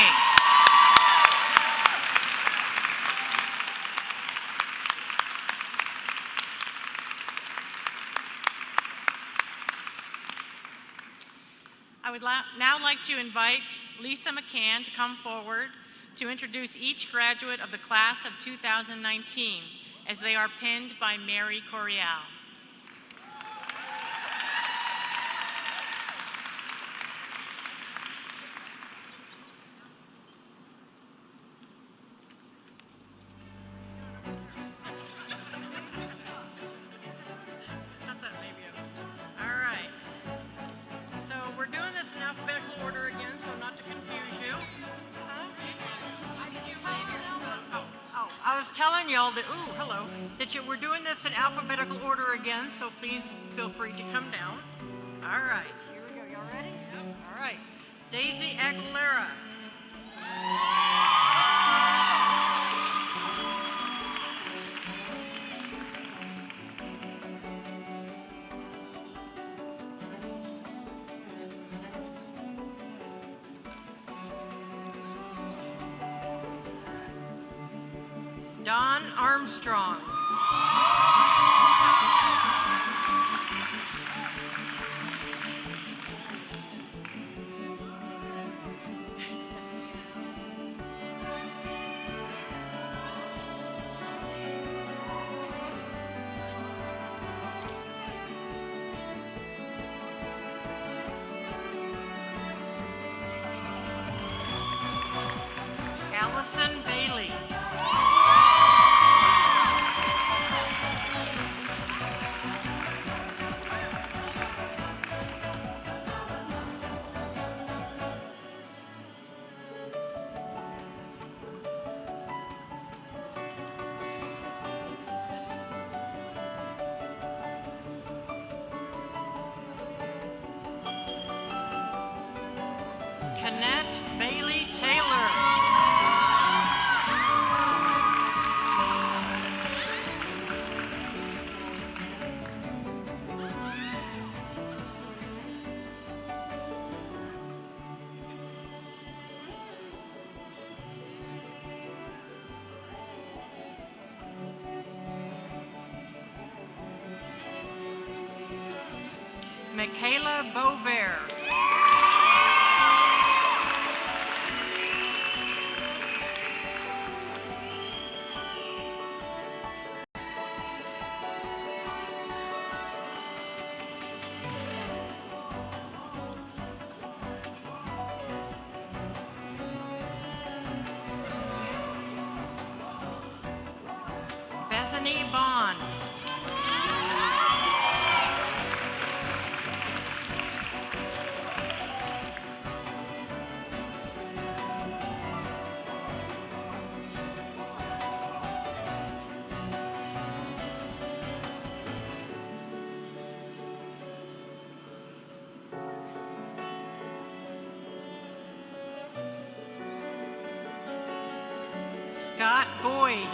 I would now like to invite Lisa McCann to come forward to introduce each graduate of the class of 2019 as they are pinned by Mary Coriel. All right. telling y'all that, hello, that we're doing this in alphabetical order again, so please feel free to come down. All right, here we go. Y'all ready? Yep. All right. Daisy Aguilera. Don Armstrong. Allison Bailey. Kenneth Bailey Taylor. Michaela Bover. Bethany Bond. Scott Boyd.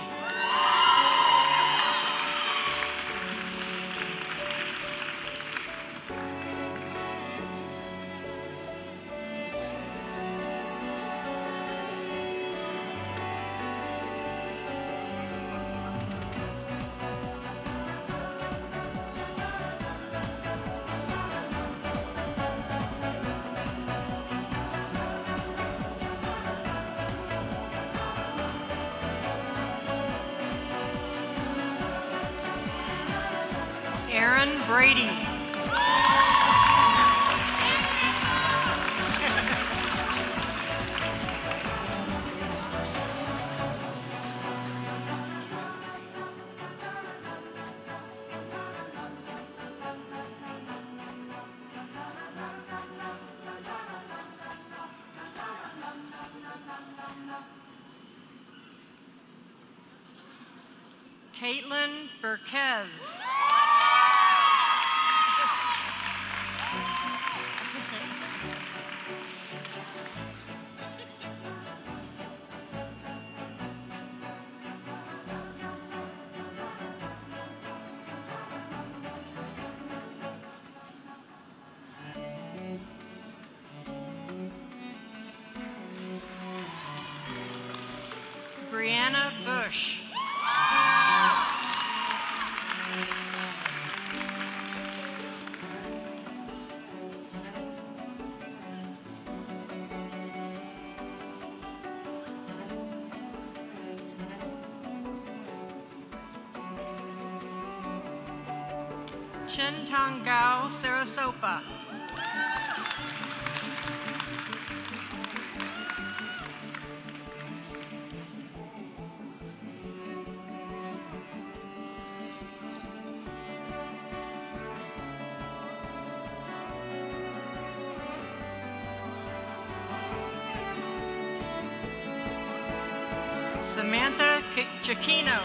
Aaron Brady. Caitlin Burquez. Brianna Bush. Chen Tongao Sarasopa. Samantha Chiquino.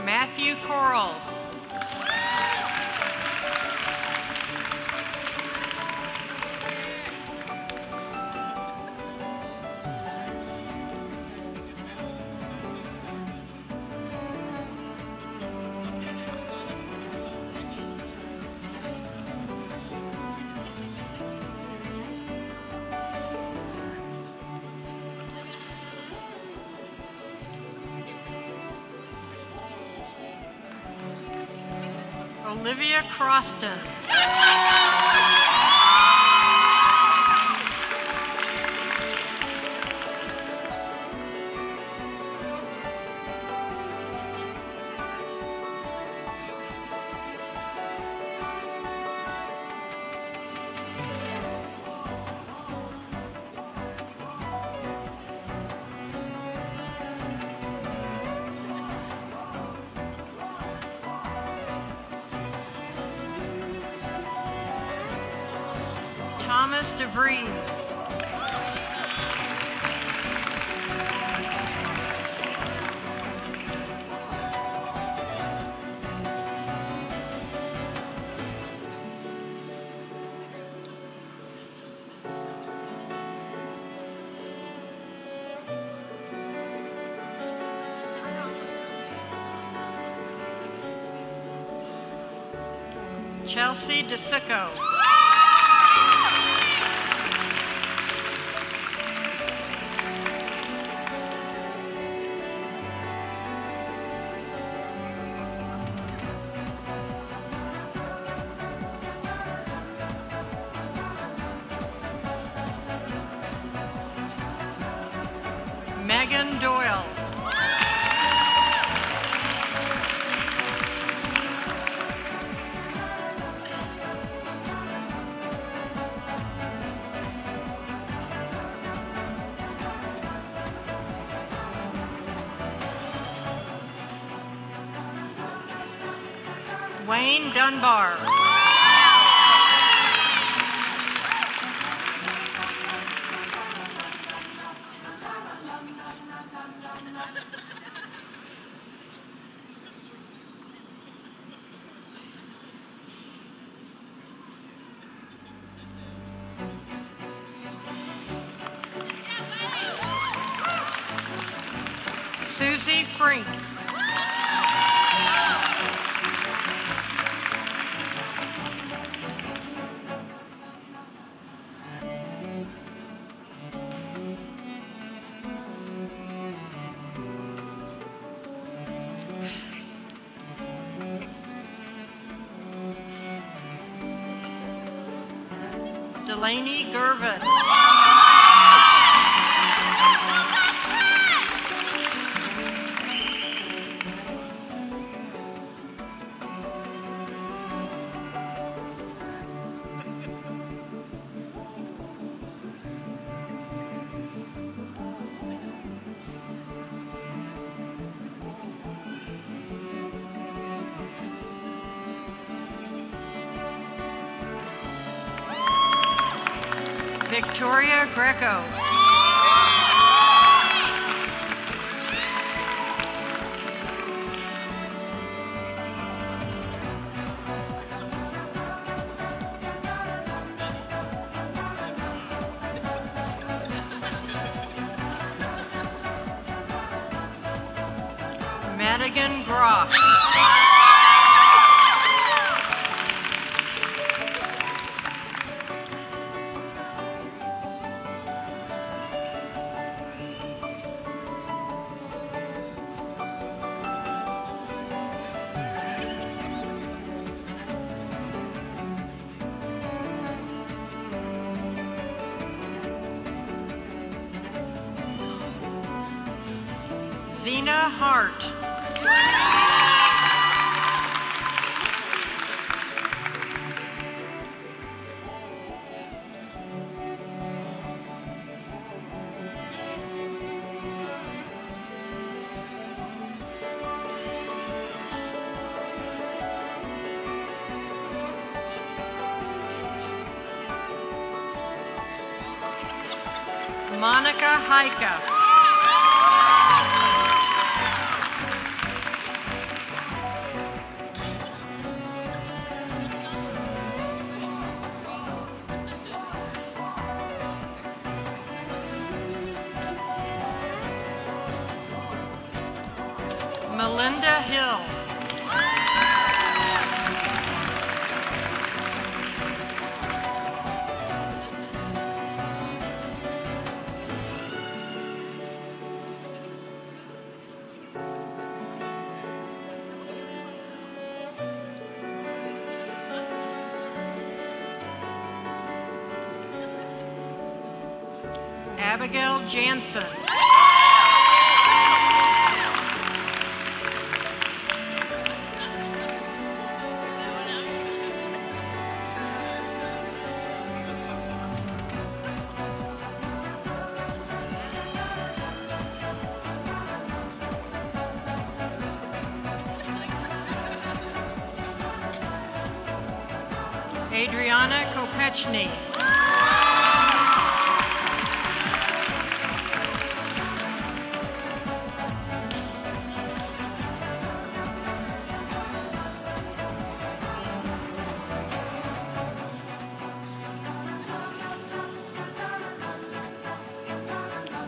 Matthew Coral. Olivia Croston. Thomas DeVries. Chelsea DeSicco. Megan Doyle. Wayne Dunbar. Susie Frink. Delaney Gervin. Victoria Greco. Madigan Groff. Zena Hart. Monica Heika. Melinda Hill. Abigail Jansen. Adriana Kopechny.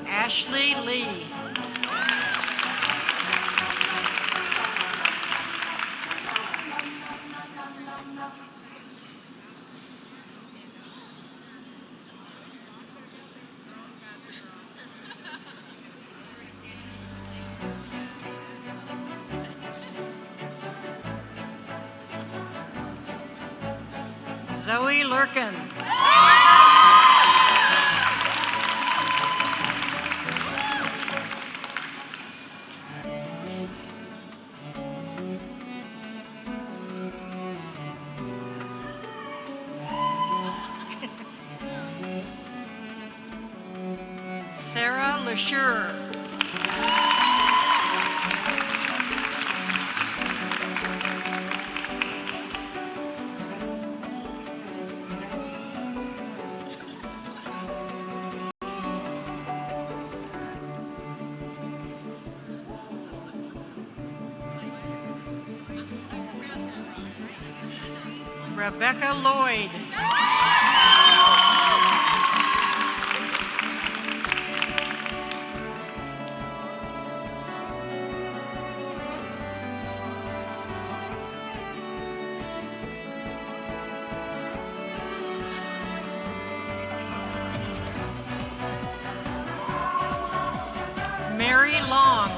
Ashley Lee. Zoe Lurkin. Sarah LaSure. Rebecca Lloyd. Mary Long.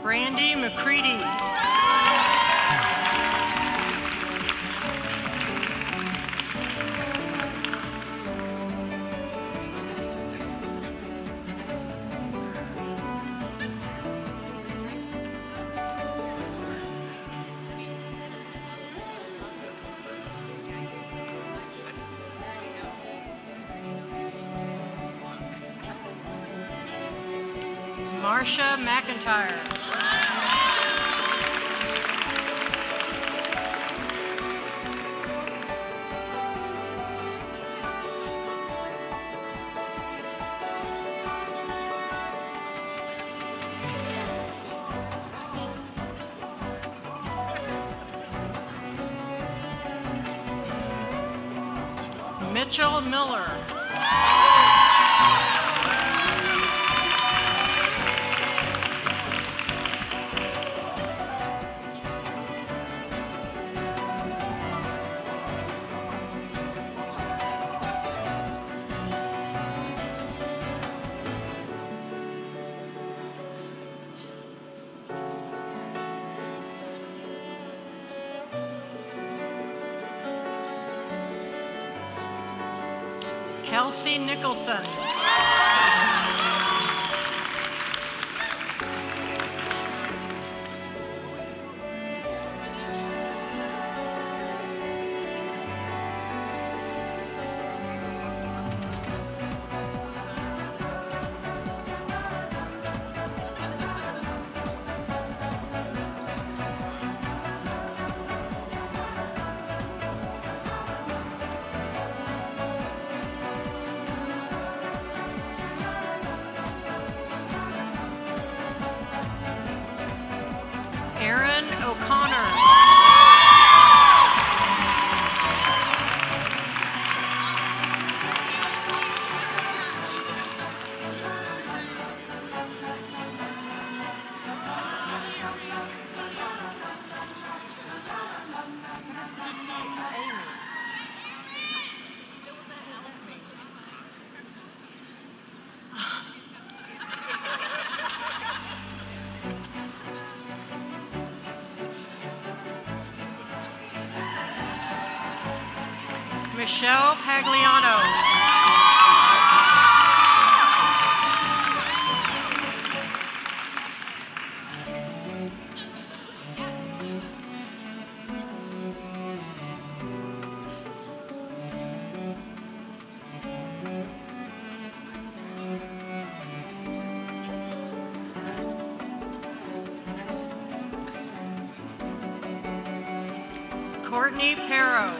Brandy McCready. Marsha McIntyre. Mitchell Miller. Kelsey Nicholson. O'Connor. Michelle Pagliano. Courtney Perro.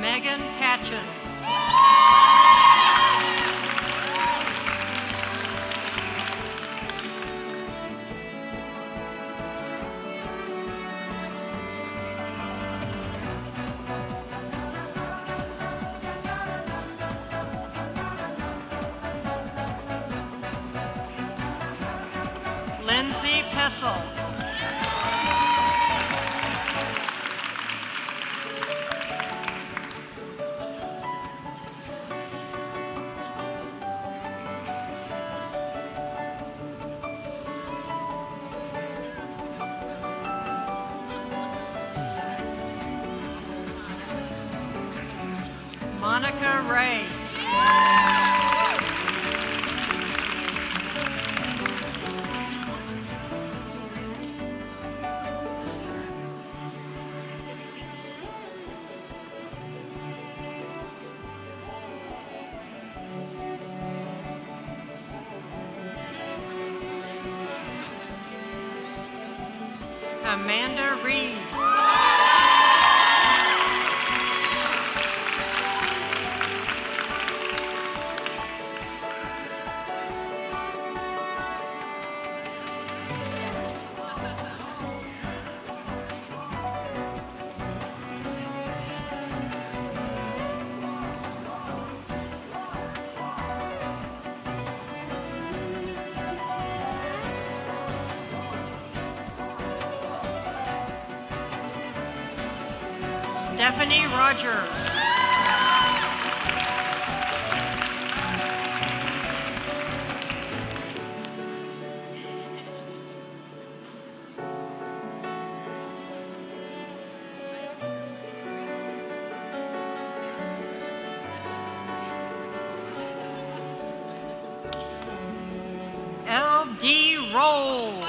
Megan Patchen. Lindsay Pessel. Monica Ray. Amanda Reed. Stephanie Rogers. L.D. Roll.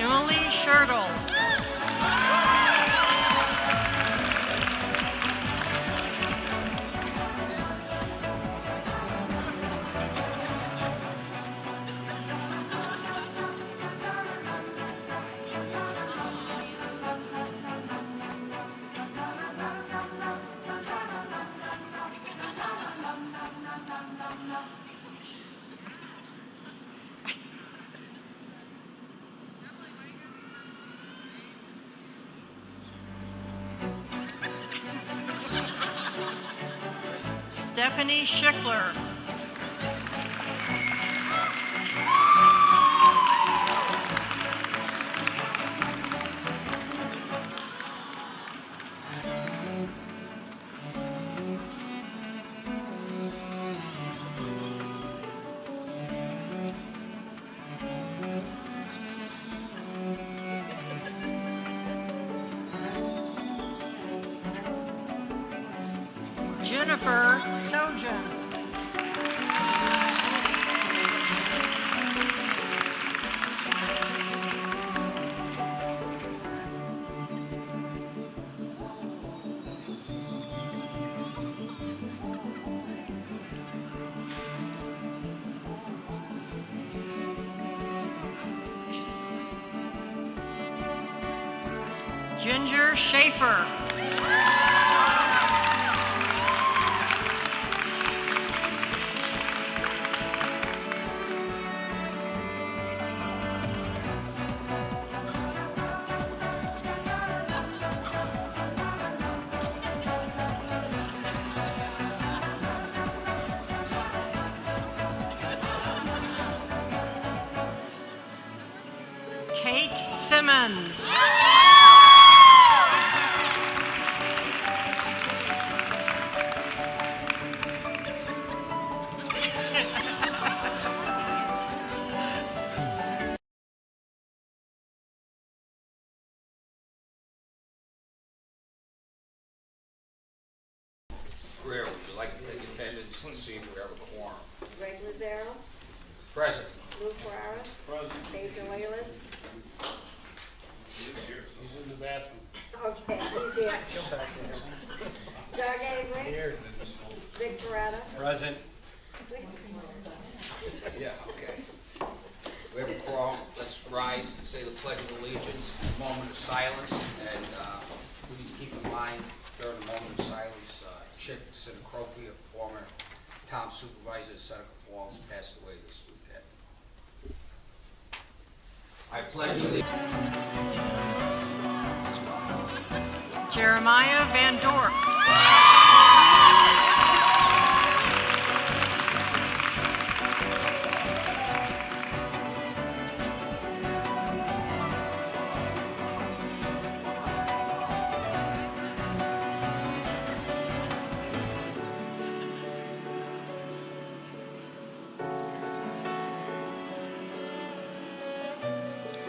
Emily Schertle. Stephanie Schickler. Jennifer Sojan. Ginger Schaefer. Kate Simmons. Greer, would you like to take attendance and see if we have a quorum? Greg Lazaro, Present. Lou Ferrara, Pedro Wallace. He's in the bathroom. Okay, he's here. Doug Avery. Here. Vic Ferrata. Present. Yeah, okay. We have a quorum. Let's rise and say the Pledge of Allegiance, a moment of silence, and please keep in mind during the moment of silence, Chick Sinacropi, a former town supervisor of Seneca Falls, passed away this weekend. I pledge allegiance. Jeremiah Van Dorp.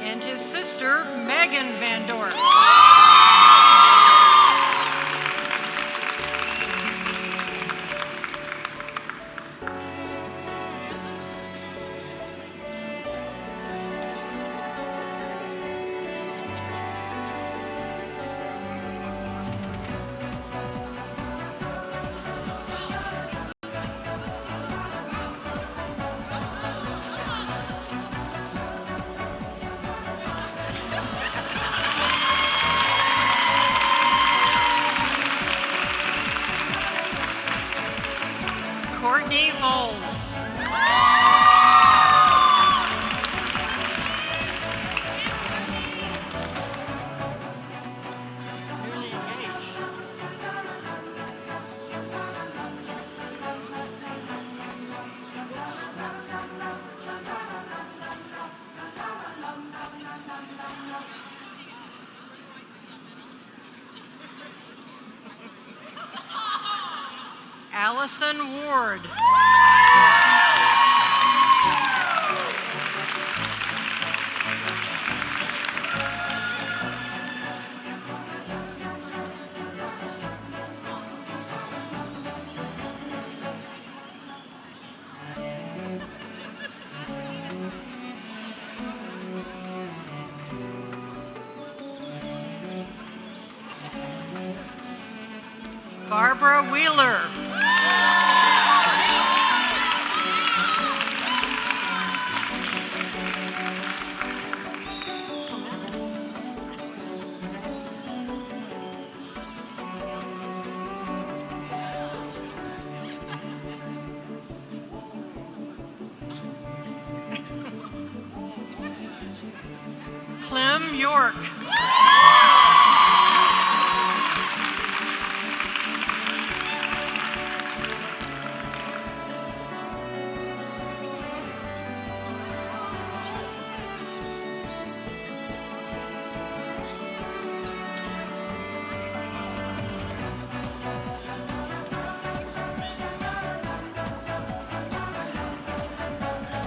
And his sister, Megan Van Dorp. Courtney Voles. Newly engaged. Allison Ward. Barbara Wheeler. Clem York.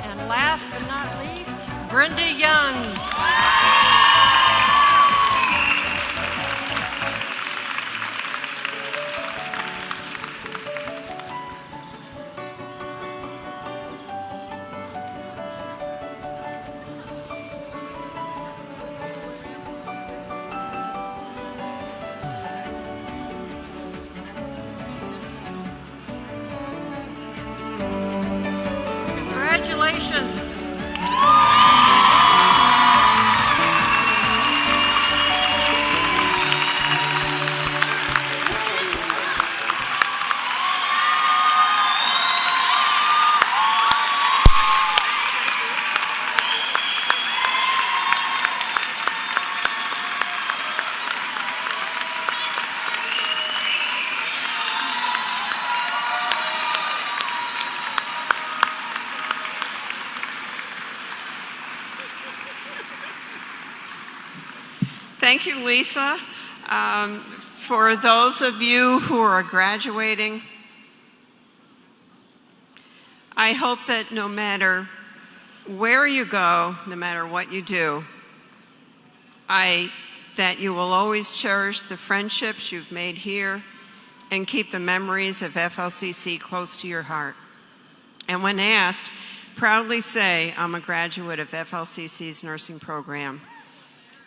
And last but not least, Brenda Young. Congratulations. Thank you, Lisa. For those of you who are graduating, I hope that no matter where you go, no matter what you do, that you will always cherish the friendships you've made here and keep the memories of FLCC close to your heart. And when asked, proudly say, I'm a graduate of FLCC's nursing program.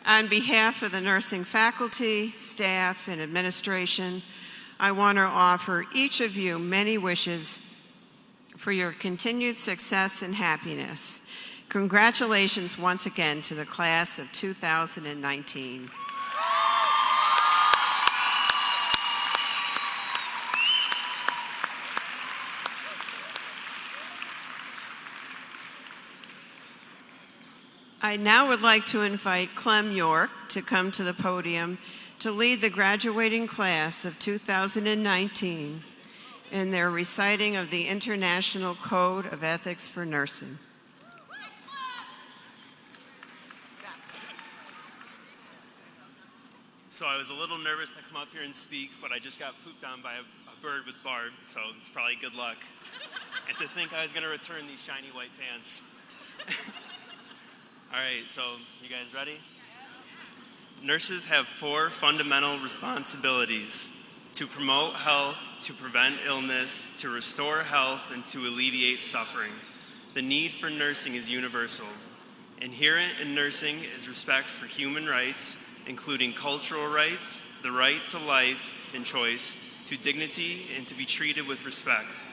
On behalf of the nursing faculty, staff, and administration, I want to offer each of you many wishes for your continued success and happiness. Congratulations once again to the class of 2019. I now would like to invite Clem York to come to the podium to lead the graduating class of 2019 in their reciting of the International Code of Ethics for Nursing. So I was a little nervous to come up here and speak, but I just got pooped on by a bird with barb, so it's probably good luck. And to think I was going to return these shiny white pants. All right, so you guys ready? Nurses have 4 fundamental responsibilities: to promote health, to prevent illness, to restore health, and to alleviate suffering. The need for nursing is universal. Inherent in nursing is respect for human rights, including cultural rights, the right to life and choice, to dignity, and to be treated with respect.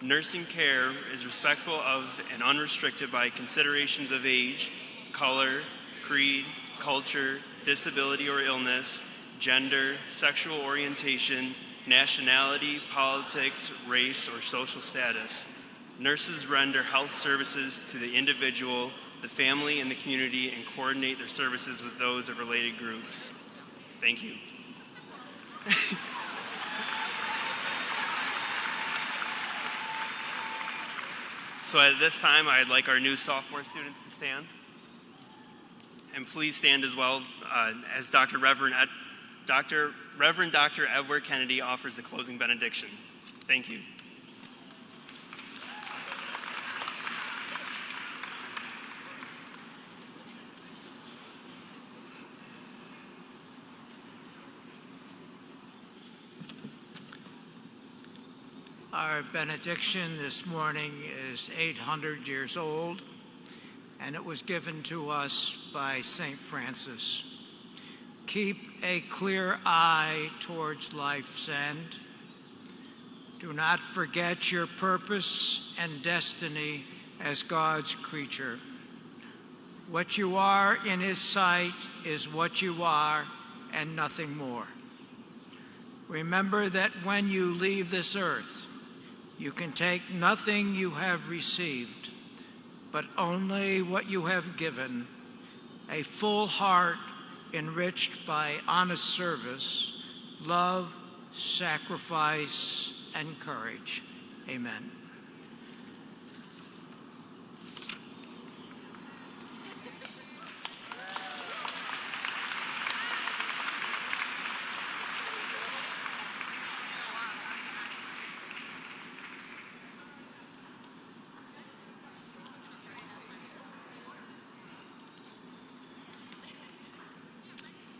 Nursing care is respectful of and unrestricted by considerations of age, color, creed, culture, disability or illness, gender, sexual orientation, nationality, politics, race, or social status. Nurses render health services to the individual, the family, and the community, and coordinate their services with those of related groups. Thank you. So at this time, I'd like our new sophomore students to stand. And please stand as well as Reverend Dr. Edward Kennedy offers the closing benediction. Thank you. Our benediction this morning is 800 years old, and it was given to us by St. Francis. Keep a clear eye towards life's end. Do not forget your purpose and destiny as God's creature. What you are in His sight is what you are and nothing more. Remember that when you leave this earth, you can take nothing you have received, but only what you have given, a full heart enriched by honest service, love, sacrifice, and courage. Amen.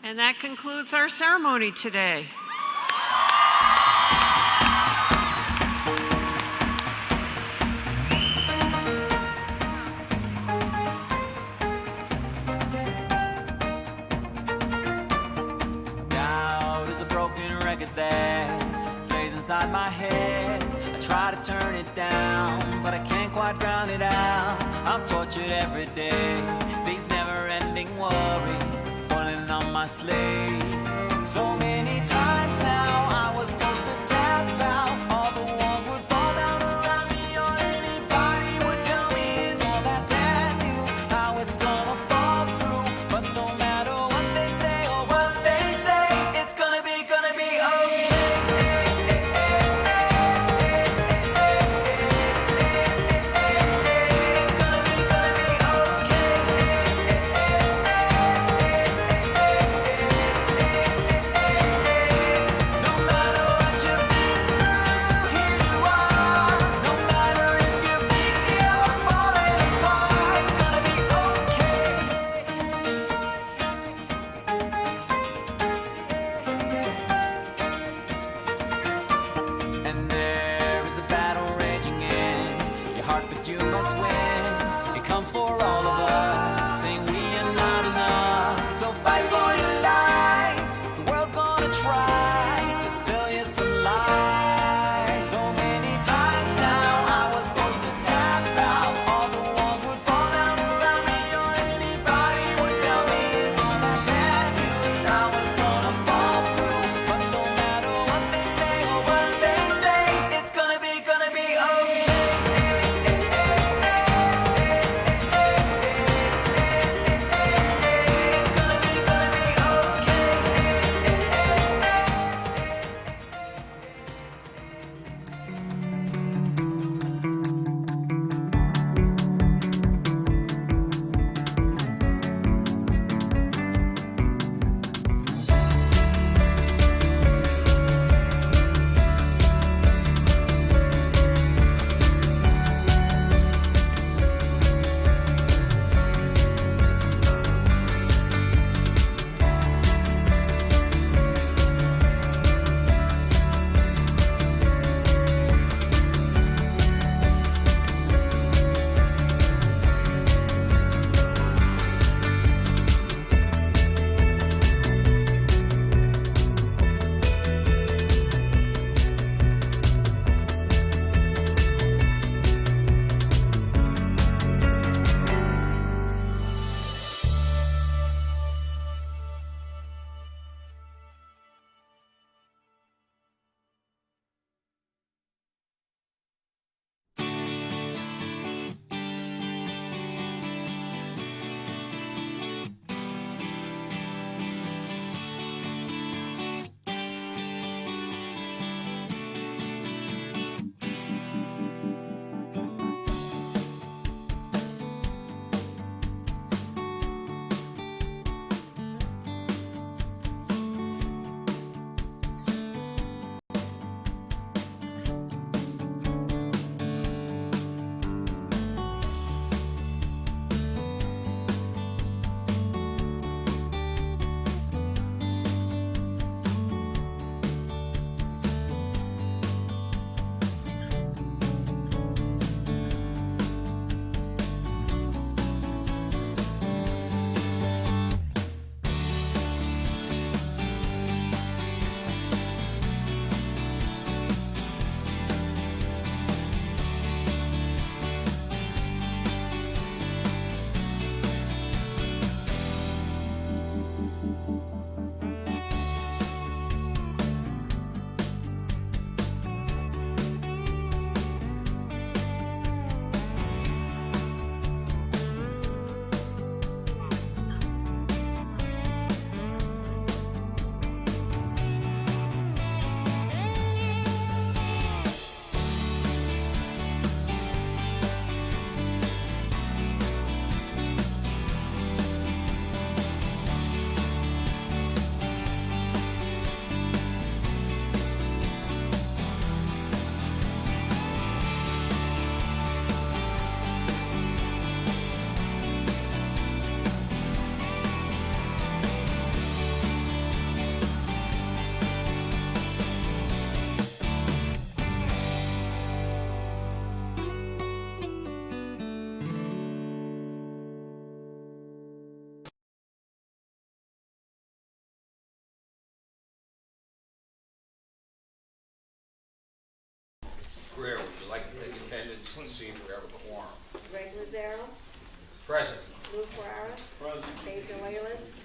And that concludes our ceremony today. Now there's a broken record that plays inside my head. I try to turn it down, but I can't quite drown it out. I'm tortured every day, these never-ending worries pulling on my sleeve. So many times now I was supposed to tap out, all the walls would fall down around me, or anybody would tell me, is all that bad news, how it's gonna fall through. But no matter what they say or what they say, it's gonna be okay. It's gonna be okay. Present. Lou Ferrara. Present. Dave DeLulis.